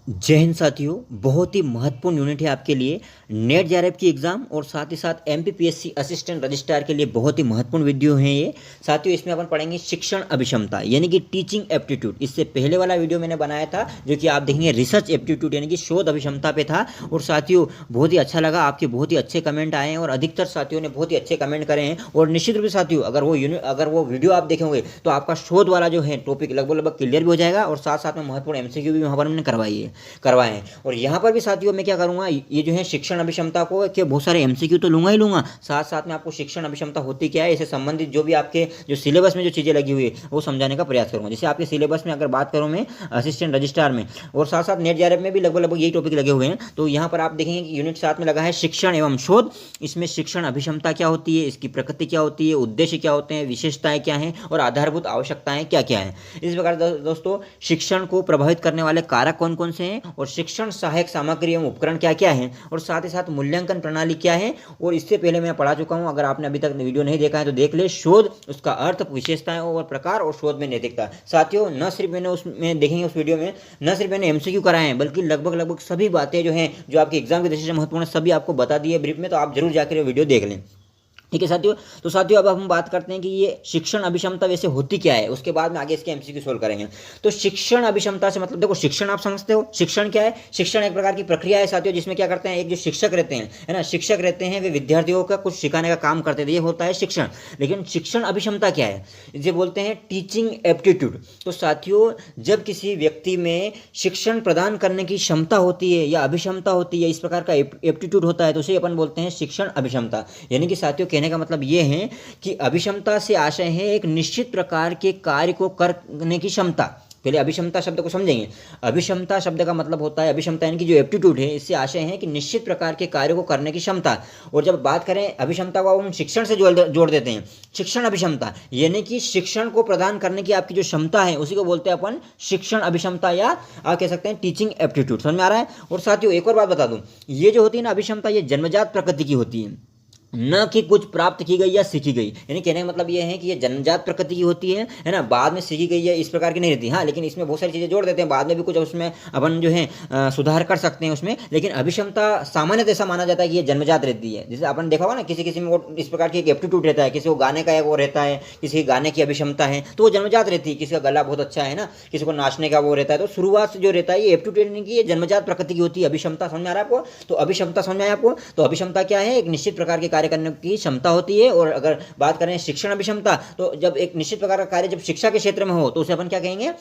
जय हिंद साथियों। बहुत ही महत्वपूर्ण यूनिट है आपके लिए। नेट जेआरएफ की एग्जाम और साथ ही साथ एमपीपीएससी असिस्टेंट रजिस्ट्रार के लिए बहुत ही महत्वपूर्ण वीडियो है ये साथियों। इसमें अपन पढ़ेंगे शिक्षण अभिक्षमता यानी कि टीचिंग एप्टीट्यूड। इससे पहले वाला वीडियो मैंने बनाया था जो कि आप देखेंगे रिसर्च एप्टीट्यूड यानी कि शोध अभिक्षमता पे था। और साथियों बहुत ही अच्छा लगा, आपके बहुत ही अच्छे कमेंट आए हैं और अधिकतर साथियों ने बहुत ही अच्छे कमेंट करे हैं। और निश्चित रूप से साथियों अगर वो वीडियो आप देखेंगे तो आपका शोध वाला जो है टॉपिक लगभग लगभग क्लियर भी हो जाएगा और साथ साथ में महत्वपूर्ण एमसीक्यू भी वहाँ पर हमने करवाए हैं। और यहाँ पर भी साथियों मैं क्या करूँगा, ये जो है शिक्षण अभिक्षमता को कि बहुत सारे एमसीक्यू तो लूंगा ही लूंगा, साथ साथ में आपको शिक्षण अभिक्षमता होती क्या है, इससे संबंधित जो भी आपके जो सिलेबस में जो चीज़ें लगी हुई है वो समझाने का प्रयास करूँगा। जैसे आपके सिलेबस में अगर बात करूँ मैं असिस्टेंट रजिस्ट्रार में और साथ साथ नेट जेआरएफ में भी लगभग लगभग यही टॉपिक लगे हुए हैं। तो यहाँ पर आप देखेंगे कि यूनिट 7 में लगा है शिक्षण एवं शोध। इसमें शिक्षण अभिक्षमता क्या होती है, इसकी प्रकृति क्या होती है, उद्देश्य क्या होते हैं, विशेषताएं क्या हैं और आधारभूत आवश्यकताएं क्या क्या हैं। इस प्रकार दोस्तों शिक्षण को प्रभावित करने वाले कारक कौन कौन से हैं और शिक्षण सहायक सामग्री एवं उपकरण क्या क्या हैं और साथ ही साथ मूल्यांकन प्रणाली क्या है। और इससे पहले मैं पढ़ा चुका हूं, अगर आपने अभी तक वीडियो नहीं देखा है तो देख ले। शोध, उसका अर्थ, विशेषताएं और प्रकार और शोध में नैतिकता। साथियों न सिर्फ मैंने उसमें देखेंगे उस वीडियो में न सिर्फ मैंने एमसीक्यू कराए हैं बल्कि लगभग लगभग सभी बातें जो हैं जो आपके एग्जाम की दृष्टि से महत्वपूर्ण सभी आपको बता दी है ब्रीफ में। तो आप जरूर जाकर वीडियो देख लें। ठीक है साथियों। तो साथियों अब हम बात करते हैं कि ये शिक्षण अभिक्षमता वैसे होती क्या है, उसके बाद में आगे इसके एमसीक्यू सोल्व करेंगे। तो शिक्षण अभिक्षमता से मतलब देखो, शिक्षण आप समझते हो शिक्षण क्या है। शिक्षण एक प्रकार की प्रक्रिया है साथियों जिसमें क्या करते हैं, एक जो शिक्षक रहते हैं है ना, शिक्षक रहते हैं वे विद्यार्थियों का कुछ सिखाने का काम करते थे, ये होता है शिक्षण। लेकिन शिक्षण अभिक्षमता क्या है, इसे बोलते हैं टीचिंग एप्टीट्यूड। तो साथियों जब किसी व्यक्ति में शिक्षण प्रदान करने की क्षमता होती है या अभिक्षमता होती है, इस प्रकार का एप्टीट्यूड होता है, तो उसे अपन बोलते हैं शिक्षण अभिक्षमता। यानी कि साथियों कहने का मतलब ये है कि अभिक्षमता से आशय है एक निश्चित प्रकार के कार्य को करने की क्षमता। पहले अभिक्षमता शब्द को समझेंगे। अभिक्षमता शब्द का मतलब होता है, अभिक्षमता यानी कि जो एप्टीट्यूड है, इससे आशय है कि निश्चित प्रकार के कार्य को करने की क्षमता। और जब बात करें अभिक्षमता को हम शिक्षण से जोड़ देते हैं, शिक्षण अभिक्षमता यानी कि शिक्षण को प्रदान करने की आपकी जो क्षमता है उसी को बोलते हैं अपन शिक्षण अभिक्षमता या आप कह सकते हैं टीचिंग एप्टीट्यूड। समझ में आ रहा है। और साथियों एक और बात बता दूं, ये जो होती है ना अभिक्षमता, ये जन्मजात प्रकृति की होती है, न कि कुछ प्राप्त की गई या सीखी गई। यानी कहने का मतलब ये है कि ये जन्मजात प्रकृति की होती है ना, बाद में सीखी गई है इस प्रकार की नहीं रहती। हाँ लेकिन इसमें बहुत सारी चीज़ें जोड़ देते हैं, बाद में भी कुछ उसमें अपन जो है सुधार कर सकते हैं उसमें। लेकिन अभिक्षमता सामान्यतः ऐसा माना जाता है कि ये जन्मजात रहती है। जैसे अपन देखा होगा ना, किसी किसी में वो इस प्रकार की एक एप्टीट्यूड रहता है, किसी को गाने का एक वो रहता है, किसी गाने की अभिक्षमता है तो वो जन्मजात रहती है। किसी का गला बहुत अच्छा है ना, किसी को नाचने का वो रहता है, तो शुरुआत से जो रहता है ये एप्टीट्यूड की ये जन्मजात प्रकृति की होती है। अभिक्षमता समझ में आ रहा है आपको। तो अभिक्षमता समझ में आया आपको। तो अभिक्षमता क्या है, एक निश्चित प्रकार के कार्य करने की क्षमता होती है। और अगर बात करें शिक्षण अभिक्षमता, तो जब एक निश्चित प्रकार का कार्य जब शिक्षा के क्षेत्र में हो तो उसे अपन क्या कहेंगे,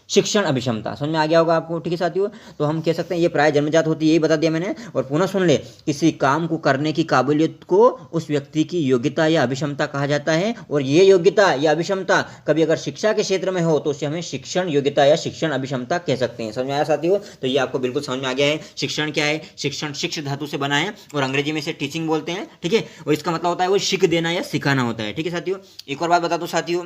शिक्षण अभिक्षमता। समझ में आ गया होगा आपको। ठीक है साथियों। तो हम कह सकते हैं ये प्राय जन्मजात होती है, यही बता दिया मैंने। और पुनः सुन ले, किसी काम को करने की काबिलियत को उस व्यक्ति की योग्यता या अभिक्षमता कहा जाता है। और ये योग्यता या अभिक्षमता कभी अगर शिक्षा के क्षेत्र में हो तो उसे हमें शिक्षण योग्यता या शिक्षण अभिक्षमता कह सकते हैं। समझ में आया साथियों। तो ये आपको बिल्कुल समझ में आ गया है। शिक्षण क्या है, शिक्षण शिक्ष धातु से बना है और अंग्रेजी में इसे टीचिंग बोलते हैं। ठीक है। और इसका मतलब होता है वो सीख देना या सिखाना होता है। ठीक है साथियों। एक और बात बता दो साथियों,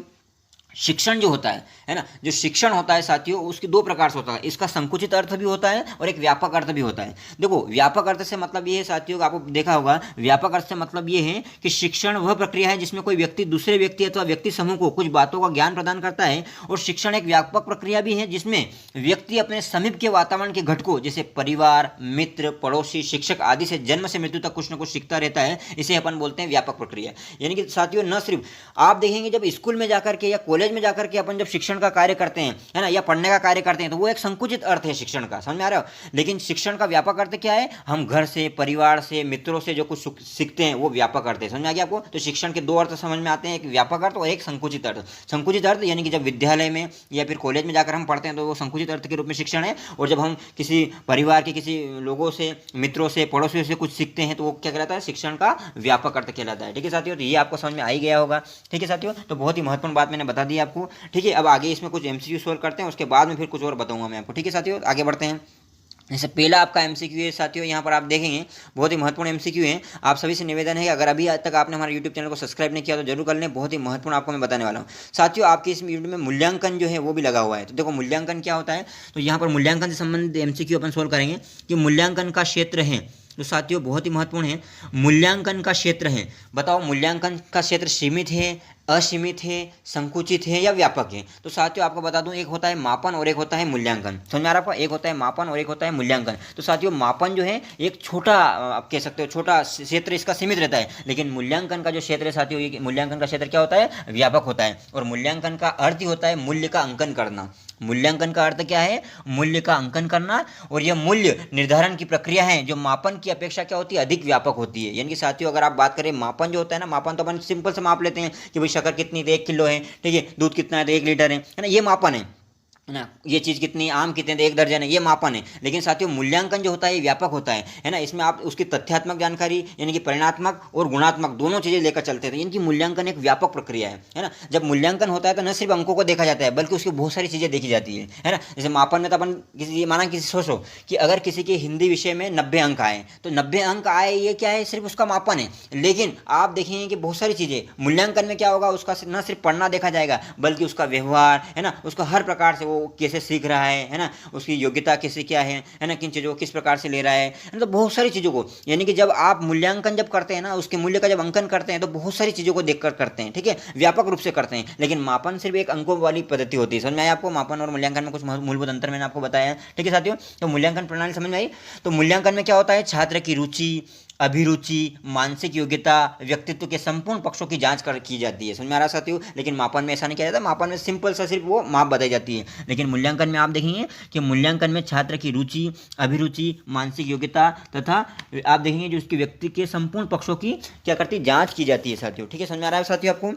शिक्षण जो होता है ना, जो शिक्षण होता है साथियों उसकी दो प्रकार से होता है। इसका संकुचित अर्थ भी होता है और एक व्यापक अर्थ भी होता है। देखो व्यापक अर्थ से मतलब ये है साथियों, आपको देखा होगा, व्यापक अर्थ से मतलब ये है कि शिक्षण वह प्रक्रिया है जिसमें कोई व्यक्ति दूसरे व्यक्ति अथवा व्यक्ति समूह को कुछ बातों का ज्ञान प्रदान करता है। और शिक्षण एक व्यापक प्रक्रिया भी है जिसमें व्यक्ति अपने समीप के वातावरण के घटकों जैसे परिवार, मित्र, पड़ोसी, शिक्षक आदि से जन्म से मृत्यु तक कुछ न कुछ सीखता रहता है। इसे अपन बोलते हैं व्यापक प्रक्रिया। यानी कि साथियों न सिर्फ आप देखेंगे जब स्कूल में जाकर के या कॉलेज में जाकर के अपन जब शिक्षण का कार्य करते हैं है ना, या पढ़ने का कार्य करते हैं, तो वो एक संकुचित अर्थ है शिक्षण का। समझ में आ रहा हो। लेकिन शिक्षण का व्यापक अर्थ क्या है, हम घर से, परिवार से, मित्रों से जो कुछ सीखते हैं वो व्यापक अर्थ है। समझ में आ गया आपको। तो शिक्षण के दो अर्थ समझ में आते हैं, एक व्यापक अर्थ और एक संकुचित अर्थ। संकुचित अर्थ यानी कि जब विद्यालय में या फिर कॉलेज में जाकर हम पढ़ते हैं तो वो संकुचित अर्थ के रूप में शिक्षण है। और जब हम किसी परिवार के किसी लोगों से, मित्रों से, पड़ोसियों से कुछ सीखते हैं तो वो क्या कहलाता है, शिक्षण का व्यापक अर्थ कहलाता है। ठीक है साथियों। तो ये आपको समझ में आ ही गया होगा। ठीक है साथियों। तो बहुत ही महत्वपूर्ण बात मैंने बता दी आपको। ठीक है। अब आगे इसमें कुछ एमसीक्यू सोल्व करते हैं, उसके बाद में फिर कुछ और बताऊंगा मैं आपको। ठीक है साथियों। आगे बढ़ते हैं। जैसे पहला आपका एमसीक्यू है साथियों, यहाँ पर आप देखेंगे बहुत ही महत्वपूर्ण एमसीक्यू है। आप सभी से निवेदन है कि अगर अभी तक आपने हमारे यूट्यूब चैनल को सब्सक्राइब नहीं किया तो जरूर कर लें। बहुत ही महत्वपूर्ण आपको मैं बताने वाला हूँ साथियों। आपके इस वीडियो में मूल्यांकन जो है वो भी लगा हुआ है। तो देखो मूल्यांकन क्या होता है, तो यहाँ पर मूल्यांकन से संबंधित एमसीक्यू अपन सोल्व करेंगे कि मूल्यांकन का क्षेत्र है तो साथियों बहुत ही महत्वपूर्ण है, मूल्यांकन का क्षेत्र है। बताओ मूल्यांकन का क्षेत्र सीमित है, असीमित है, संकुचित है या व्यापक है? तो साथियों आपको बता दूं, एक होता है मापन और एक होता है मूल्यांकन। समझ में आ रहा है आपको? एक होता है मापन और एक होता है मूल्यांकन। तो साथियों मापन जो है एक छोटा, आप कह सकते हो छोटा क्षेत्र इसका सीमित रहता है, लेकिन मूल्यांकन का जो क्षेत्र है साथियों, ये मूल्यांकन का क्षेत्र क्या होता है? व्यापक होता है। और मूल्यांकन का अर्थ ही होता है मूल्य का अंकन करना। मूल्यांकन का अर्थ क्या है? मूल्य का अंकन करना। और यह मूल्य निर्धारण की प्रक्रिया है जो मापन की अपेक्षा क्या होती है? अधिक व्यापक होती है। यानी कि साथियों अगर आप बात करें मापन जो होता है ना, मापन तो अपन सिंपल से माप लेते हैं कि भाई शक्कर कितनी, तो 1 किलो है, ठीक है, दूध कितना है तो 1 लीटर है ना, ये मापन है ना, ये चीज़ कितनी, आम कितने, तो 1 दर्जन है, ये मापन है। लेकिन साथियों मूल्यांकन जो होता है ये व्यापक होता है ना। इसमें आप उसकी तथ्यात्मक जानकारी यानी कि परिणात्मक और गुणात्मक दोनों चीज़ें लेकर चलते हैं। इनकी मूल्यांकन एक व्यापक प्रक्रिया है ना। जब मूल्यांकन होता है तो न सिर्फ अंकों को देखा जाता है बल्कि उसकी बहुत सारी चीज़ें देखी जाती है ना। जैसे मापन में तो अपन किसी, माना किसी, सोचो कि अगर किसी के हिंदी विषय में 90 अंक आए, तो 90 अंक आए ये क्या है? सिर्फ उसका मापन है। लेकिन आप देखेंगे कि बहुत सारी चीज़ें मूल्यांकन में क्या होगा, उसका न सिर्फ पढ़ना देखा जाएगा बल्कि उसका व्यवहार है ना, उसका हर प्रकार से वो कैसे सीख रहा है ना, उसकी योग्यता कैसे क्या है ना, किन चीज़ों को किस प्रकार से ले रहा है ना, तो बहुत सारी चीज़ों को, यानी कि जब आप मूल्यांकन जब करते हैं ना, उसके मूल्य का जब अंकन करते हैं तो बहुत सारी चीज़ों को देखकर करते हैं, ठीक है, व्यापक रूप से करते हैं। लेकिन मापन सिर्फ एक अंकों वाली पद्धति होती है। समझ में आया आपको? मापन और मूल्यांकन में कुछ मूलभूत अंतर मैंने आपको बताया है, ठीक है साथियों। तो मूल्यांकन प्रणाली समझ में आई? तो मूल्यांकन में क्या होता है? छात्र की रुचि, अभिरुचि, मानसिक योग्यता, व्यक्तित्व के संपूर्ण पक्षों की जांच की जाती है। समझ में आ रहा साथियों? लेकिन मापन में ऐसा नहीं किया जाता। मापन में सिंपल सा सिर्फ वो माप बताई जाती है। लेकिन मूल्यांकन में आप देखेंगे कि मूल्यांकन में छात्र की रुचि, अभिरुचि, मानसिक योग्यता तथा आप देखेंगे जो उसके व्यक्ति के संपूर्ण पक्षों की क्या करती है? जांच की जाती है साथियों, ठीक है। समझ में आ रहा है साथियों आपको?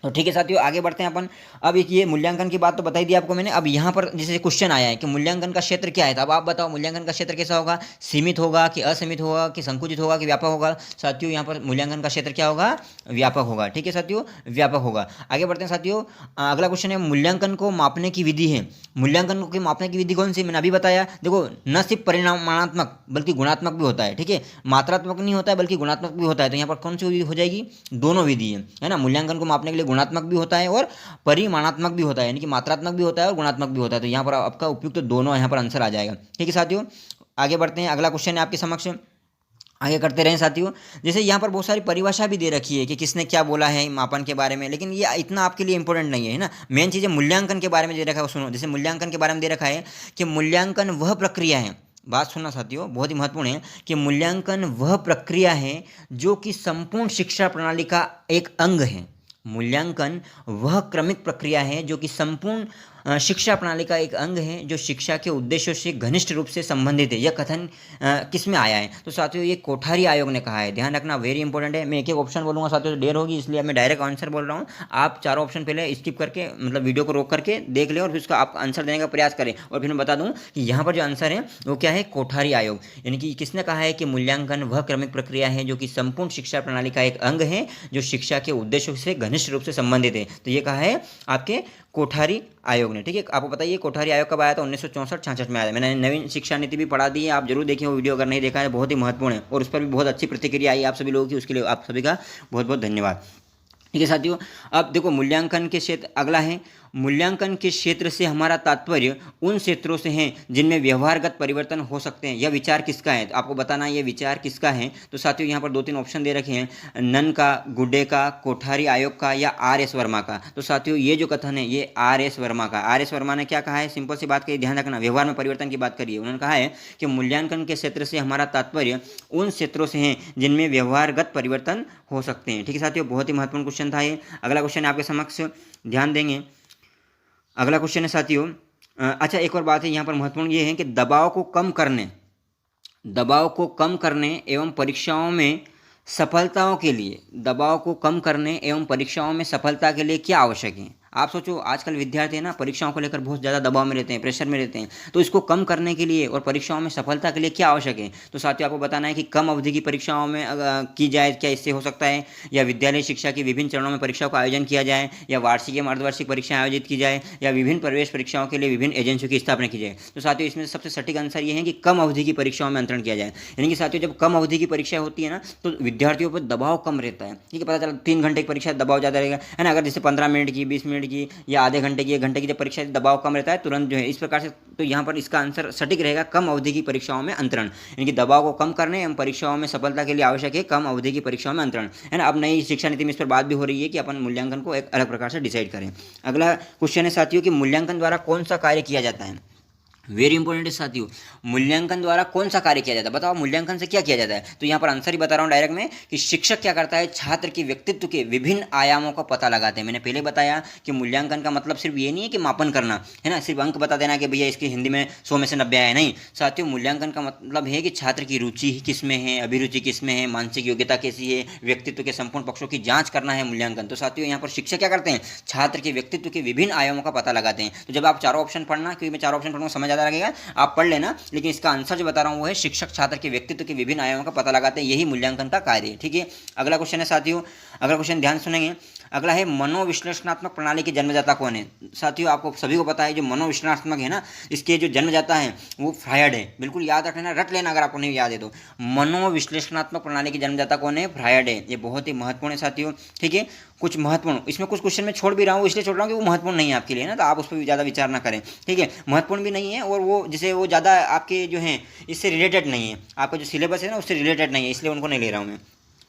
तो ठीक है साथियों आगे बढ़ते हैं अपन। अब एक ये मूल्यांकन की बात तो बताई दी आपको मैंने। अब यहाँ पर जैसे क्वेश्चन आया है कि मूल्यांकन का क्षेत्र क्या है, तो अब आप बताओ मूल्यांकन का क्षेत्र कैसा होगा? सीमित होगा कि असीमित होगा कि संकुचित होगा कि व्यापक होगा? साथियों यहाँ पर मूल्यांकन का क्षेत्र क्या होगा? व्यापक होगा, ठीक है साथियों, व्यापक होगा। आगे बढ़ते हैं साथियों। अगला क्वेश्चन है मूल्यांकन को मापने की विधि है। मूल्यांकन को मापने की विधि कौन सी? मैंने अभी बताया। देखो न सिर्फ परिमाणात्मक बल्कि गुणात्मक भी होता है, ठीक है, मात्रात्मक नहीं होता है बल्कि गुणात्मक भी होता है। तो यहाँ पर कौन सी विधि हो जाएगी? दोनों विधि है ना। मूल्यांकन को मापने के लिए गुणात्मक भी होता है और परिमाणात्मक भी होता है, यानी कि मात्रात्मक भी होता है और गुणात्मक भी होता है। तो यहाँ पर आपका उपयुक्त तो दोनों यहाँ पर आंसर आ जाएगा, ठीक है साथियों। आगे बढ़ते हैं। अगला क्वेश्चन है आपके समक्ष, आगे करते रहें साथियों। जैसे यहाँ पर बहुत सारी परिभाषा भी दे रखी है कि किसने क्या बोला है मापन के बारे में, लेकिन ये इतना आपके लिए इंपॉर्टेंट नहीं है ना। मेन चीज़ है मूल्यांकन के बारे में दे रखा है वो सुनो। जैसे मूल्यांकन के बारे में दे रखा है कि मूल्यांकन वह प्रक्रिया है, बात सुनना साथियों बहुत ही महत्वपूर्ण है, कि मूल्यांकन वह प्रक्रिया है जो कि संपूर्ण शिक्षा प्रणाली का एक अंग है। मूल्यांकन वह क्रमिक प्रक्रिया है जो कि संपूर्ण शिक्षा प्रणाली का एक अंग है जो शिक्षा के उद्देश्यों से घनिष्ठ रूप से संबंधित है। यह कथन किस में आया है? तो साथियों ये कोठारी आयोग ने कहा है। ध्यान रखना, वेरी इंपॉर्टेंट है। मैं एक एक ऑप्शन बोलूँगा साथियों, तो देर होगी, इसलिए मैं डायरेक्ट आंसर बोल रहा हूँ। आप चारों ऑप्शन पहले स्किप करके मतलब वीडियो को रोक करके देख लें और फिर उसका आप आंसर देने का प्रयास करें। और फिर मैं बता दूँ कि यहाँ पर जो आंसर है वो क्या है? कोठारी आयोग। यानी कि किसने कहा है कि मूल्यांकन वह क्रमिक प्रक्रिया है जो कि संपूर्ण शिक्षा प्रणाली का एक अंग है जो शिक्षा के उद्देश्यों से घनिष्ठ रूप से संबंधित है। तो ये कहा है आपके कोठारी आयोग ने, ठीक है। आपको बताइए कोठारी आयोग कब आया था? 1964-66 में आया था। मैंने नवीन शिक्षा नीति भी पढ़ा दी है, आप जरूर देखें वो वीडियो अगर नहीं देखा है, बहुत ही महत्वपूर्ण है और उस पर भी बहुत अच्छी प्रतिक्रिया आई आप सभी लोगों की। उसके लिए आप सभी का बहुत बहुत धन्यवाद, ठीक है साथियों। अब देखो मूल्यांकन के क्षेत्र अगला है। मूल्यांकन के क्षेत्र से हमारा तात्पर्य उन क्षेत्रों से हैं जिनमें व्यवहारगत परिवर्तन हो सकते हैं। यह विचार किसका है? तो आपको बताना है ये विचार किसका है। तो साथियों यहाँ पर 2-3 ऑप्शन दे रखे हैं, नन का, गुड्डे का, कोठारी आयोग का या R.S. वर्मा का। तो साथियों ये जो कथन है ये R.S. वर्मा का। R.S. वर्मा ने क्या कहा है? सिंपल सी बात कही, ध्यान रखना, व्यवहार में परिवर्तन की बात करिए। उन्होंने कहा है कि मूल्यांकन के क्षेत्र से हमारा तात्पर्य उन क्षेत्रों से हैं जिनमें व्यवहारगत परिवर्तन हो सकते हैं, ठीक है साथियों। बहुत ही महत्वपूर्ण क्वेश्चन था ये। अगला क्वेश्चन आपके समक्ष ध्यान देंगे। अगला क्वेश्चन है साथियों, अच्छा एक और बात है यहाँ पर महत्वपूर्ण ये है कि दबाव को कम करने एवं परीक्षाओं में सफलताओं के लिए, दबाव को कम करने एवं परीक्षाओं में सफलता के लिए क्या आवश्यक है? आप सोचो आजकल विद्यार्थी है ना परीक्षाओं को लेकर बहुत ज़्यादा दबाव में रहते हैं, प्रेशर में रहते हैं। तो इसको कम करने के लिए और परीक्षाओं में सफलता के लिए क्या आवश्यक है? तो साथियों आपको बताना है कि कम अवधि की परीक्षाओं में की जाए, क्या इससे हो सकता है? या विद्यालय शिक्षा के विभिन्न चरणों में परीक्षाओं का आयोजन किया जाए, या वार्षिक या अर्धवार्षिक परीक्षाएं आयोजित की जाए, या विभिन्न प्रवेश परीक्षाओं के लिए विभिन्न एजेंसियों की स्थापना की जाए। तो साथियों इसमें सबसे सटीक आंसर ये है कि कम अवधि की परीक्षाओं में अंतरण किया जाए। यानी कि साथियों जब कम अवधि की परीक्षा होती है ना तो विद्यार्थियों पर दबाव कम रहता है, ठीक है। पता चला 3 घंटे की परीक्षा दबाव ज़्यादा रहेगा, है ना। अगर जैसे 15 मिनट की, 20 मिनट मिनट की या आधे घंटे की, 1 घंटे की जब परीक्षा दबाव कम रहता है तुरंत जो है इस प्रकार से, तो यहाँ पर इसका आंसर सटीक रहेगा कम अवधि की परीक्षाओं में अंतरण, यानी कि दबाव को कम करने एवं परीक्षाओं में सफलता के लिए आवश्यक है कम अवधि की परीक्षाओं में अंतरण, है ना। अब नई शिक्षा नीति में इस पर बात भी हो रही है कि अपन मूल्यांकन को एक अलग प्रकार से डिसाइड करें। अगला क्वेश्चन है साथियों कि मूल्यांकन द्वारा कौन सा कार्य किया जाता है। वेरी इंपॉर्टेंट है साथियों, मूल्यांकन द्वारा कौन सा कार्य किया जाता है, बताओ मूल्यांकन से क्या किया जाता है। तो यहाँ पर आंसर ही बता रहा हूँ डायरेक्ट में कि शिक्षक क्या करता है, छात्र के व्यक्तित्व के विभिन्न आयामों का पता लगाते हैं। मैंने पहले बताया कि मूल्यांकन का मतलब सिर्फ ये नहीं है कि मापन करना, है ना, सिर्फ अंक बता देना कि भैया इसकी हिंदी में 100 में से 90 आया, नहीं साथियों। मूल्यांकन का मतलब है कि छात्र की रुचि किस में है, अभिरुचि किस में है, मानसिक योग्यता कैसी है, व्यक्तित्व के संपूर्ण पक्षों की जाँच करना है मूल्यांकन। तो साथियों यहाँ पर शिक्षक क्या करते हैं, छात्र के व्यक्तित्व के विभिन्न आयामों का पता लगाते हैं। तो जब आप चारों ऑप्शन पढ़ना, क्योंकि मैं चारों ऑप्शन पढ़ूंगा समझ ज़्यादा लगेगा, आप पढ़ लेना, लेकिन इसका आंसर जो बता रहा हूं वो है शिक्षक छात्र के व्यक्तित्व के विभिन्न आयामों का पता लगाते हैं, यही मूल्यांकन का कार्य है। ठीक है, अगला क्वेश्चन है साथियों, अगला क्वेश्चन ध्यान सुनेंगे। अगला है मनोविश्लेषणात्मक प्रणाली के जन्मदाता कौन है। साथियों आपको सभी को पता है जो मनोविश्लेषणात्मक है ना, इसके जो जन्मदाता है वो फ्रायड है। बिल्कुल याद रख लेना, रट लेना अगर आपको नहीं याद है तो। मनोविश्लेषणात्मक प्रणाली के जन्मदाता कौन है, फ्रायड है। ये बहुत ही महत्वपूर्ण है साथियों। ठीक है, कुछ महत्वपूर्ण, इसमें कुछ क्वेश्चन मैं छोड़ भी रहा हूँ, इसलिए छोड़ रहा हूँ कि वो महत्वपूर्ण नहीं है आपके लिए ना, तो आप उस पर भी ज़्यादा विचार ना करें। ठीक है, महत्वपूर्ण भी नहीं है और वो जिसे वो ज़्यादा आपके जो हैं इससे रिलेटेड नहीं है, आपका जो सिलेबस है ना उससे रिलेटेड नहीं है, इसलिए उनको नहीं ले रहा हूँ मैं।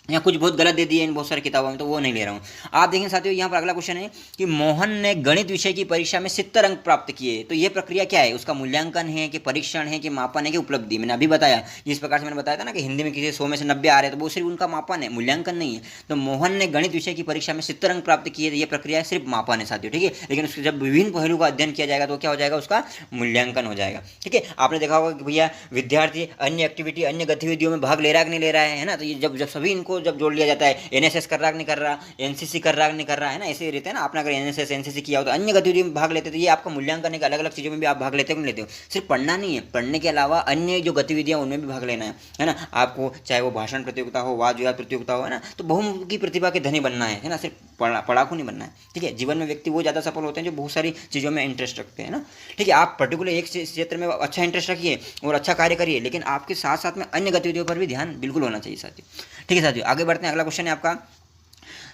यहाँ कुछ बहुत गलत दे दिए इन बहुत सारी किताबों में, तो वो नहीं ले रहा हूँ। आप देखें साथियों यहाँ पर अगला क्वेश्चन है कि मोहन ने गणित विषय की परीक्षा में 70 अंक प्राप्त किए। तो ये प्रक्रिया क्या है, उसका मूल्यांकन है कि परीक्षण है कि मापन है कि उपलब्धि। मैंने अभी बताया, जिस प्रकार से मैंने बताया था ना कि हिंदी में किसी 100 में से 90 आ रहे हैं तो वो सिर्फ उनका मापन है, मूल्यांकन नहीं है। तो मोहन ने गणित विषय की परीक्षा में 70 अंक प्राप्त किए, तो ये प्रक्रिया सिर्फ मापन है साथियों। ठीक है, लेकिन उसके जब विभिन्न पहलू का अध्ययन किया जाएगा तो क्या हो जाएगा, उसका मूल्यांकन हो जाएगा। ठीक है, आपने देखा होगा कि भैया विद्यार्थी अन्य एक्टिविटी, अन्य गतिविधियों में भाग ले रहा है कि नहीं ले रहा है ना। तो ये जब सभी इनको जब जोड़ लिया जाता है, एनएसएस कर रहा है नहीं कर रहा, एनसीसी कर रहा है नहीं कर रहा, है ना, ऐसे रहते हैं ना। आपने अगर एनएसएस एनसीसी किया हो तो अन्य गतिविधियों में भाग लेते, तो ये आपका मूल्यांकन है कि अलग अलग चीज़ों में भी आप भाग लेते हो नहीं लेते हो। सिर्फ पढ़ना नहीं है, पढ़ने के अलावा अन्य जो गतिविधियां उनमें भी भाग लेना है ना। आपको चाहे वो भाषण प्रतियोगिता हो, वाद विवाद प्रतियोगिता हो, है ना, तो बहुमुखी प्रतिभा के धनी बनना है ना, सिर्फ पढ़ाकू नहीं बनना है। ठीक है, जीवन में व्यक्ति वो ज़्यादा सफल होते हैं जो बहुत सारी चीज़ों में इंटरेस्ट रखते हैं ना। ठीक है, आप पर्टिकुलर एक क्षेत्र में अच्छा इंटरेस्ट रखिए और अच्छा कार्य करिए, लेकिन आपके साथ साथ में अन्य गतिविधियों पर भी ध्यान बिल्कुल होना चाहिए साथियों। ठीक है साथियों, आगे बढ़ते हैं। अगला क्वेश्चन है आपका,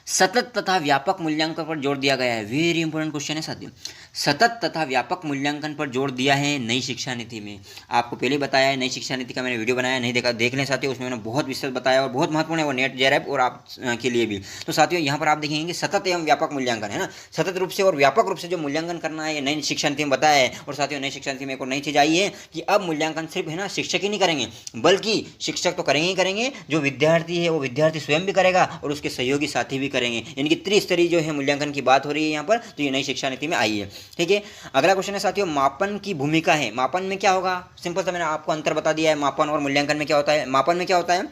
सतत तथा व्यापक मूल्यांकन पर जोर दिया गया है। वेरी इंपॉर्टेंट क्वेश्चन है साथियों, सतत तथा व्यापक मूल्यांकन पर जोर दिया है नई शिक्षा नीति में। आपको पहले बताया है, नई शिक्षा नीति का मैंने वीडियो बनाया, नहीं देखा देख लें साथियों, उसमें मैंने बहुत विस्तृत बताया और बहुत महत्वपूर्ण है वो नेट जेआरएफ और आप के लिए भी। तो साथियों यहाँ पर आप देखेंगे सतत एवं व्यापक मूल्यांकन, है ना, सतत रूप से और व्यापक रूप से जो मूल्यांकन करना है ये नई शिक्षा नीति में बताया है। और साथियों नई शिक्षा नीति में एक और नई चीज़ आई है कि अब मूल्यांकन सिर्फ है ना शिक्षक ही नहीं करेंगे, बल्कि शिक्षक तो करेंगे ही करेंगे, जो विद्यार्थी है वो विद्यार्थी स्वयं भी करेगा और उसके सहयोगी साथी भी करेंगे, यानी कि स्तरीय जो है मूल्यांकन की बात हो रही है यहाँ पर। तो ये नई शिक्षा नीति में आई है। ठीक है, अगला क्वेश्चन है साथियों, मापन की भूमिका है। मापन में क्या होगा, सिंपल सा मैंने आपको अंतर बता दिया है, मापन और मूल्यांकन में क्या होता है। मापन में क्या होता है,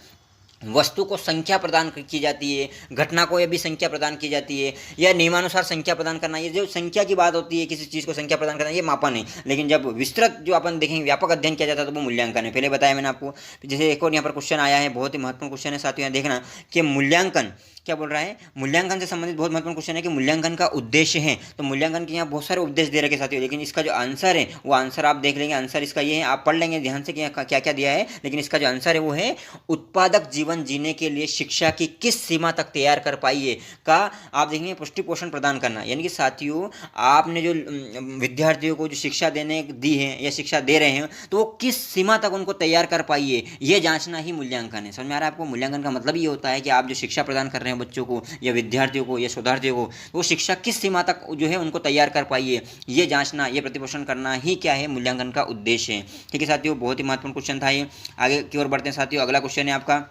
वस्तु को संख्या प्रदान की जाती है, घटना को यह भी संख्या प्रदान की जाती है, या नियमानुसार संख्या प्रदान करना, ये जो संख्या की बात होती है, किसी चीज़ को संख्या प्रदान करना, ये मापन है। लेकिन जब विस्तृत जो अपन देखेंगे व्यापक अध्ययन किया जाता है तो वो मूल्यांकन है। पहले बताया मैंने आपको। जैसे एक और यहाँ पर क्वेश्चन आया है, बहुत ही महत्वपूर्ण क्वेश्चन है साथियों, यहाँ देखना कि मूल्यांकन क्या बोल रहा है, मूल्यांकन से संबंधित बहुत महत्वपूर्ण क्वेश्चन है कि मूल्यांकन का उद्देश्य है। तो मूल्यांकन के यहाँ बहुत सारे उद्देश्य दे रखे साथियों, लेकिन इसका जो आंसर है वो आंसर आप देख लेंगे। आंसर इसका ये है, आप पढ़ लेंगे ध्यान से कि क्या क्या दिया है, लेकिन इसका जो आंसर है वो है उत्पादक जीवन जीने के लिए शिक्षा की किस सीमा तक तैयार कर पाइए का आप देखेंगे पुष्टि पोषण प्रदान करना। यानी कि साथियों आपने जो विद्यार्थियों को जो शिक्षा देने दी है या शिक्षा दे रहे हैं तो वो किस सीमा तक उनको तैयार कर पाइए, ये जांचना ही मूल्यांकन है। समझ में आ रहा है आपको। मूल्यांकन का मतलब ये होता है कि आप जो शिक्षा प्रदान कर रहे हैं बच्चों को या विद्यार्थियों को या शोधार्थियों को, वो शिक्षा किस सीमा तक जो है उनको तैयार कर पाइए, ये जांचना, ये प्रतिपोषण करना ही क्या है, मूल्यांकन का उद्देश्य है। ठीक है साथियों, बहुत ही महत्वपूर्ण क्वेश्चन था ये। आगे की ओर बढ़ते हैं साथियों। अगला क्वेश्चन है आपका,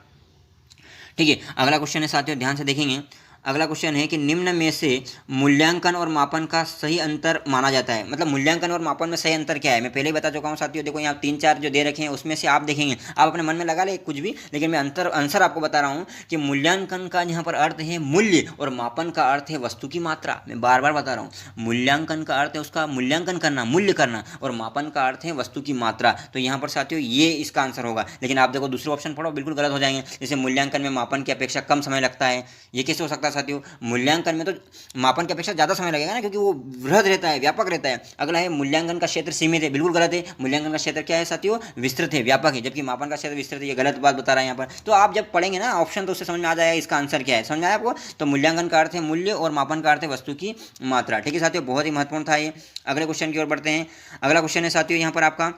ठीक है, अगला क्वेश्चन है साथियों, ध्यान से देखेंगे। अगला क्वेश्चन है कि निम्न में से मूल्यांकन और मापन का सही अंतर माना जाता है। मतलब मूल्यांकन और मापन में सही अंतर क्या है, मैं पहले ही बता चुका हूँ साथियों। देखो यहाँ 3-4 जो दे रखे हैं उसमें से आप देखेंगे, आप अपने मन में लगा ले कुछ भी, लेकिन मैं आंसर आपको बता रहा हूँ कि मूल्यांकन का यहाँ पर अर्थ है मूल्य और मापन का अर्थ है वस्तु की मात्रा। मैं बार बार बता रहा हूँ, मूल्यांकन का अर्थ है उसका मूल्यांकन करना, मूल्य करना, और मापन का अर्थ है वस्तु की मात्रा। तो यहाँ पर साथियों ये इसका आंसर होगा। लेकिन आप देखो दूसरे ऑप्शन पढ़ो, बिल्कुल गलत हो जाएंगे। जैसे मूल्यांकन में मापन की अपेक्षा कम समय लगता है, ये कैसे हो सकता है साथियों मूल्यांकन में तो मापन की अपेक्षा ज़्यादा समय लगेगा ना, क्योंकि वो वृहद रहता है, व्यापक रहता है। अगला है मूल्यांकन का क्षेत्र सीमित है, बिल्कुल गलत है। मूल्यांकन का क्षेत्र क्या है साथियों? विस्तृत है, व्यापक है, जबकि मापन का क्षेत्र विस्तृत है। ये गलत बात बता रहा है यहाँ पर। तो आप जब पढ़ेंगे ना ऑप्शन तो उससे समझ में आ जाएगा इसका आंसर क्या है। समझ में आया आपको? तो मूल्यांकन का अर्थ है मूल्य और मापन का अर्थ है वस्तु की मात्रा। ठीक है साथियों, बहुत ही महत्वपूर्ण था ये। अगले क्वेश्चन की ओर बढ़ते हैं। अगला क्वेश्चन है साथियों यहाँ पर आपका,